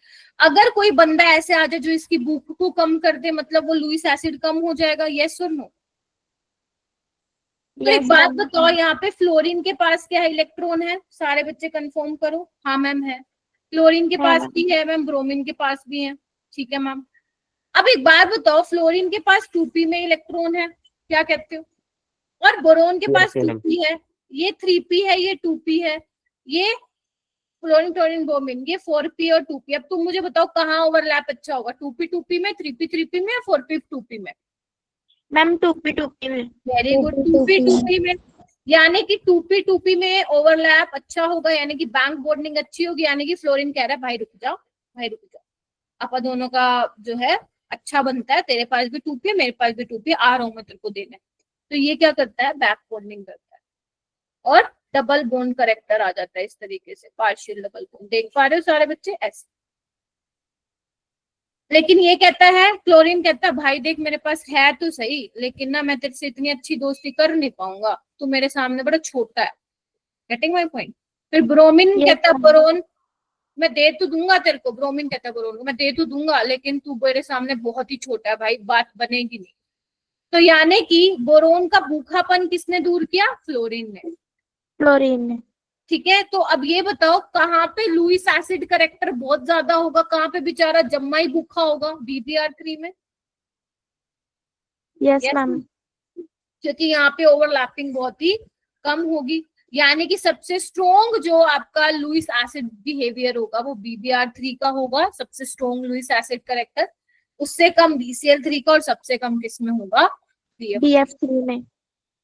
अगर कोई बंदा ऐसे आ जाए जो इसकी भूख को कम कर दे, मतलब वो लुईस एसिड कम हो जाएगा, यस और नो? तो एक Yes, बात ma'am. बताओ, यहाँ पे फ्लोरीन के पास क्या है? इलेक्ट्रॉन है। सारे बच्चे कंफर्म करो। हाँ मैम है। फ्लोरीन के हाँ, पास मैम। भी है मैम, ब्रोमीन के पास भी है, ठीक है मैम। अब एक बात बताओ, फ्लोरीन के पास 2p में इलेक्ट्रॉन है, क्या कहते हो? और बोरोन के Yes, पास madam. 2p है, ये 3p है, ये 2p है, ये फ्लोरीन क्लोरीन ब्रोमीन, ये 4p और 2p। अब तुम मुझे बताओ कहाँ ओवरलैप अच्छा होगा? 2p में, 3p में, 4p 2p में? मैम 2p में। वेरी गुड, 2p में। यानी कि 2p में ओवरलैप अच्छा होगा, यानी कि बैंक बॉन्डिंग अच्छी होगी, यानी कि फ्लोरीन कह रहा है भाई रुक जाओ, अपन दोनों का जो है अच्छा बनता है। तेरे पास भी 2p है, मेरे पास भी 2p, आ रहा हूं मैं तेरे को देने। तो ये क्या करता है? बैक बॉन्डिंग करता है, और डबल बॉन्ड करेक्टर आ जाता है इस तरीके से, पार्शियल डबल बॉन्ड। देख पा रहे हो सारे बच्चे? ऐसे। लेकिन ये कहता है, क्लोरीन कहता है भाई देख मेरे पास है तो सही, लेकिन ना मैं तेरे से इतनी अच्छी दोस्ती कर नहीं पाऊंगा, तू मेरे सामने बड़ा छोटा है। Getting my point? फिर ब्रोमीन Yes, कहता है ma'am. बोरोन मैं दे तो दूंगा तेरे को, ब्रोमीन कहता है बोरोन को मैं दे तो दूंगा, लेकिन तू मेरे सामने बहुत ही छोटा है भाई, बात बनेगी नहीं। तो यानी कि बोरोन का भूखापन किसने दूर किया? फ्लोरीन ने, फ्लोरीन ने। ठीक है। तो अब ये बताओ कहाँ पे लुईस एसिड करेक्टर बहुत ज्यादा होगा, कहाँ पे बेचारा जम्मा ही भूखा होगा? BBr3 में। Yes, Yes, ma'am. क्योंकि यहाँ पे ओवरलैपिंग बहुत ही कम होगी। यानी कि सबसे स्ट्रॉन्ग जो आपका लुईस एसिड बिहेवियर होगा वो BBr3 का होगा, सबसे स्ट्रॉन्ग लुईस एसिड करेक्टर। उससे कम BCl3 का, और सबसे कम किसमें होगा? BF3 में।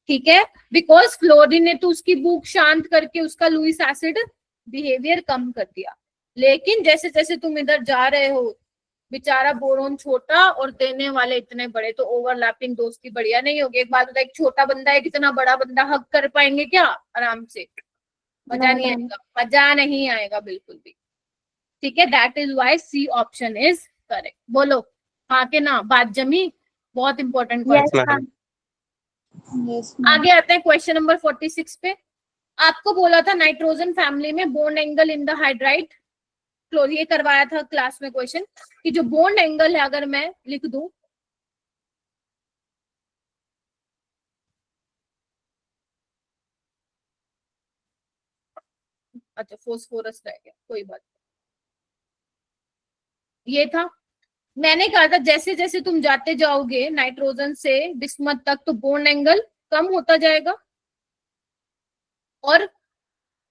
ठीक है, बिकॉज फ्लोरीन ने तो उसकी भूख शांत करके उसका लुईस एसिड बिहेवियर कम कर दिया। लेकिन जैसे जैसे तुम इधर जा रहे हो, बेचारा बोरोन छोटा और देने वाले इतने बड़े, तो ओवरलैपिंग दोस्ती बढ़िया नहीं होगी। एक बात होता है, एक छोटा बंदा है, कितना बड़ा बंदा हक कर पाएंगे क्या आराम से? मजा नहीं आएगा, मजा नहीं आएगा बिल्कुल भी। ठीक है, that is why C option is correct. बोलो हाँ के ना? बात जमी? बहुत important Yes, question. ma'am. Yes, ma'am. आगे आते हैं क्वेश्चन नंबर 46 पे। आपको बोला था नाइट्रोजन फैमिली में bond angle in the hydride, ये करवाया था क्लास में क्वेश्चन, कि जो बॉन्ड एंगल है अगर मैं लिख दूं, अच्छा फोस्फोरस रह गया, कोई बात नहीं। ये था, मैंने कहा था जैसे जैसे तुम जाते जाओगे नाइट्रोजन से बिस्मथ तक, तो बॉन्ड एंगल कम होता जाएगा और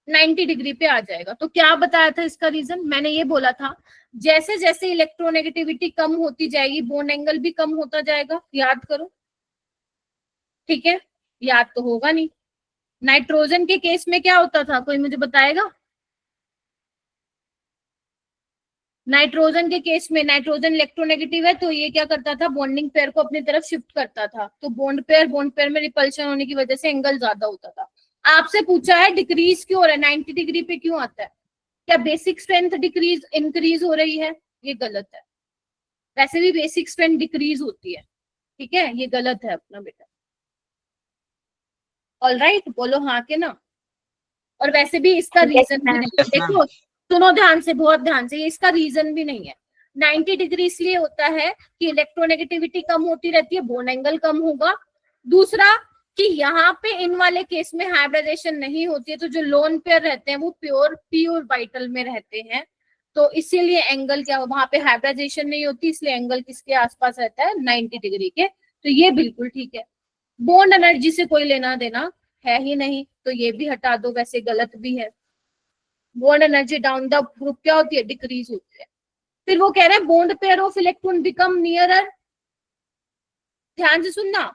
90 डिग्री पे आ जाएगा। तो क्या बताया था इसका रीजन? मैंने ये बोला था जैसे जैसे इलेक्ट्रोनेगेटिविटी कम होती जाएगी बॉन्ड एंगल भी कम होता जाएगा। याद करो, ठीक है? याद तो होगा नहीं। नाइट्रोजन के केस में क्या होता था, कोई मुझे बताएगा? नाइट्रोजन के केस में नाइट्रोजन इलेक्ट्रोनेगेटिव है, तो ये क्या करता था? बॉन्डिंग पेयर को अपनी तरफ शिफ्ट करता था। तो बॉन्ड पेयर में रिपल्शन होने की वजह से एंगल ज्यादा होता था। आपसे पूछा है डिक्रीज क्यों हो रहा है, 90 डिग्री पे क्यों आता है, क्या बेसिक स्ट्रेंथ डिक्रीज इंक्रीज हो रही है, ये गलत है। वैसे भी बेसिक स्ट्रेंथ डिक्रीज होती है, ठीक है, ये गलत है अपना बेटा। ऑलराइट, बोलो हाँ के ना। और वैसे भी इसका रीजन भी नहीं है, Yes, ma'am. देखो सुनो ध्यान से, बहुत ध्यान से, ये इसका रीजन भी नहीं है। 90 डिग्री इसलिए होता है कि इलेक्ट्रोनेगेटिविटी कम होती रहती है, बॉन्ड एंगल कम होगा। दूसरा कि यहाँ पे इन वाले केस में हाइब्रिडाइजेशन नहीं होती है, तो जो लोन पेयर रहते हैं वो प्योर पी ऑर्बिटल में रहते हैं, तो इसीलिए एंगल क्या हो, वहां पे हाइब्रिडाइजेशन नहीं होती, इसलिए एंगल किसके आसपास रहता है, 90 डिग्री के। तो ये बिल्कुल ठीक है। बॉन्ड एनर्जी से कोई लेना देना है ही नहीं, तो ये भी हटा दो, वैसे गलत भी है। Bond energy down the group क्या होती है, डिक्रीज होती है। फिर वो कह रहे हैं bond pair of electron become nearer. ध्यान से सुनना,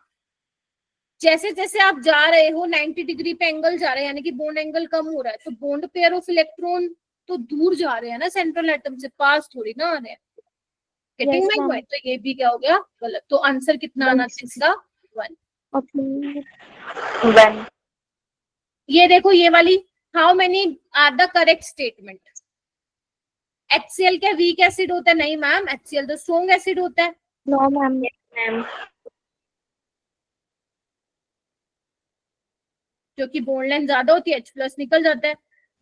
जैसे जैसे आप जा रहे हो 90 डिग्री पे एंगल जा रहे हैं, यानी कि बॉन्ड एंगल कम हो रहा है, तो बॉन्ड पेयर ऑफ इलेक्ट्रॉन तो दूर जा रहे हैं ना, सेंट्रल एटम से, पास थोड़ी ना आ रहे हैं। Getting my point? तो ये भी क्या हो गया, गलत। तो आंसर कितना आना चाहिए इसका, 1। Okay. 1. ये देखो ये वाली, how many are the correct statement. HCl क्या वीक एसिड होता है? नहीं मैम, HCl तो स्ट्रॉन्ग एसिड होता है। No, ma'am. Ma'am. क्योंकि बॉन्ड लेंथ ज्यादा होती है, H+ निकल जाता है।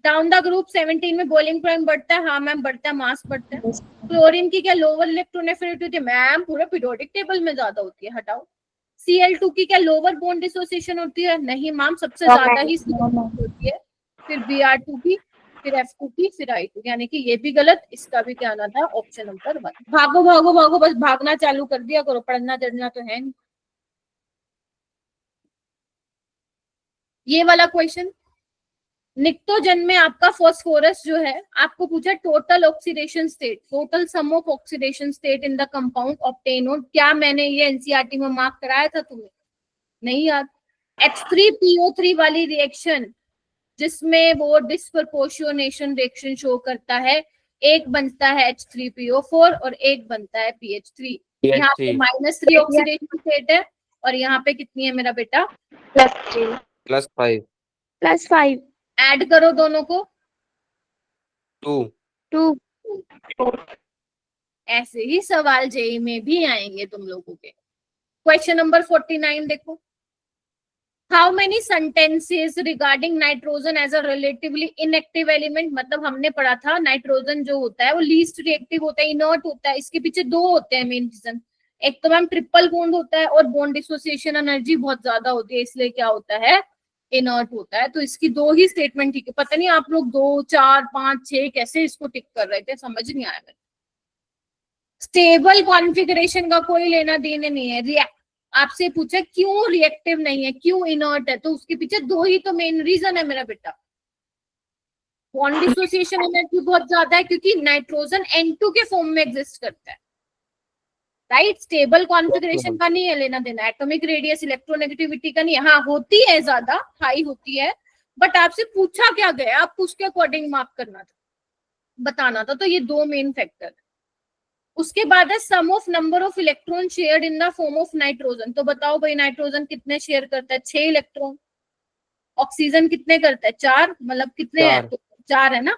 डाउन द ग्रुप 17 में बॉइलिंग पॉइंट बढ़ता है, हाँ मैम बढ़ता है, मास बढ़ता है। क्लोरीन की क्या लोअर इलेक्ट्रोनेफिलिटी होती है? मैम पूरे पीरियोडिक टेबल में ज्यादा होती है, हटाओ। Cl2 की क्या लोअर बॉन्ड डिसोसिएशन होती है? नहीं मैम, सबसे No, ज्यादा ma'am. ही Cl2 होती है, फिर Br2 की, फिर F2 की, फिर I2, यानी कि ये भी गलत। इसका भी क्या आना था, ऑप्शन नंबर 1। भागो भागो भागो, बस भागना चालू कर दिया करो, पढ़ना चढ़ना तो है नहीं। ये वाला क्वेश्चन, निक्टोजन में आपका फास्फोरस जो है, आपको पूछा total oxidation state, total sum of oxidation state in the compound obtain on. क्या मैंने ये एनसीईआरटी में मार्क कराया था तुम्हें? नहीं याद? H3PO3 वाली रिएक्शन जिसमें वो डिस्प्रपोर्शनेशन रिएक्शन शो करता है, एक बनता है H3PO4 और एक बनता है PH3। यहाँ पे -3 ऑक्सीडेशन स्टेट है, और यहाँ पे कितनी है मेरा बेटा, +3. +5 +5. ऐड करो दोनों को, 2 2. ऐसे ही सवाल जेई में भी आएंगे तुम लोगों के। क्वेश्चन नंबर 49 देखो, how many sentences regarding nitrogen as a relatively inactive element. मतलब हमने पढ़ा था नाइट्रोजन जो होता है वो लीस्ट रिएक्टिव होता है, इनर्ट होता है। इसके पीछे दो होते हैं मेन रीजन, एक तो मैम ट्रिपल बॉन्ड होता है, और बॉन्ड डिसोसिएशन एनर्जी बहुत ज्यादा होती है, इसलिए क्या होता है, इनर्ट होता है। तो इसकी दो ही स्टेटमेंट ठीक है। पता नहीं आप लोग 2, 4, 5, 6 कैसे इसको टिक कर रहे थे, समझ नहीं आया। स्टेबल कॉन्फ़िगरेशन का कोई लेना देना नहीं है। आपसे पूछा क्यों रिएक्टिव नहीं है, क्यों इनर्ट है, तो उसके पीछे दो ही तो मेन रीजन है मेरा बेटा। बॉन्ड डिसोसिएशन एनर्जी बहुत ज्यादा है क्योंकि नाइट्रोजन N2 के फॉर्म में एग्जिस्ट करता है, राइट। स्टेबल कॉन्फ़िगरेशन का नहीं है लेना देना, एटॉमिक रेडियस इलेक्ट्रोनेगेटिविटी का नहीं है। हाँ होती है, ज्यादा हाई होती है, बट आपसे पूछा क्या गया, आप उसके अकॉर्डिंग मार्क करना था, बताना था। तो ये दो मेन फैक्टर। उसके बाद है sum of number of electron shared in the form of nitrogen. तो बताओ भाई नाइट्रोजन कितने शेयर करता है, 6 इलेक्ट्रॉन। ऑक्सीजन कितने करता है, 4, मतलब कितने हैं, 4 है ना।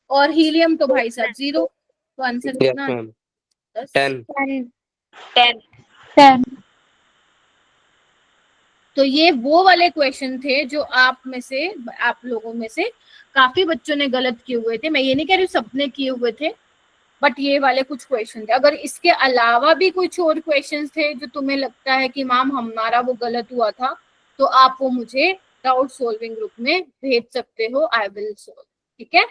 और हीलियम तो भाई साहब 0। तो आंसर कितना, 10 10. तो ये वो वाले क्वेश्चन थे जो आप में से, आप लोगों में से काफी बच्चों ने गलत किए हुए थे। मैं ये नहीं कह रही सबने किए हुए थे, बट ये वाले कुछ क्वेश्चन थे। अगर इसके अलावा भी कुछ और क्वेश्चंस थे जो तुम्हें लगता है कि मैम हमारा वो गलत हुआ था, तो आप वो मुझे डाउट सॉल्विंग ग्रुप में भेज सकते हो, आई विल सॉल्व। ठीक है,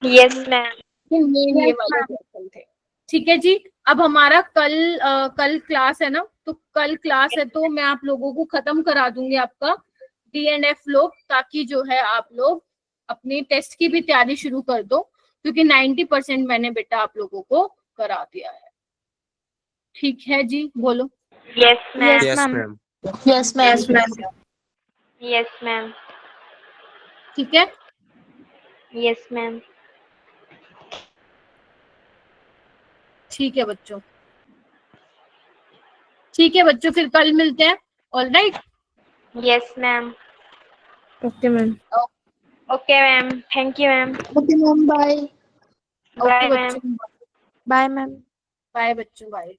Yes, ma'am. मेन ये वाले क्वेश्चन थे। ठीक है जी, अब हमारा कल क्लास है ना, तो कल क्लास है तो मैं आप लोगों को खत्म करा दूंगी आपका D&F लोग, ताकि जो है आप लोग अपनी टेस्ट की भी तैयारी शुरू कर दो, क्योंकि 90% मैंने बेटा आप लोगों को करा दिया है। ठीक है जी, बोलो। Yes, ma'am. Yes, ma'am. ma'am. Yes, ma'am. Yes, ma'am. ठीक है, Yes, ma'am. ठीक है बच्चों, ठीक है बच्चों, फिर कल मिलते हैं। Alright, Yes, ma'am. Okay, ma'am. Okay, ma'am. Thank you, ma'am. Okay, ma'am. Bye. Bye, okay ma'am. बच्चों, Bye, ma'am. बाय बच्चों, बाय.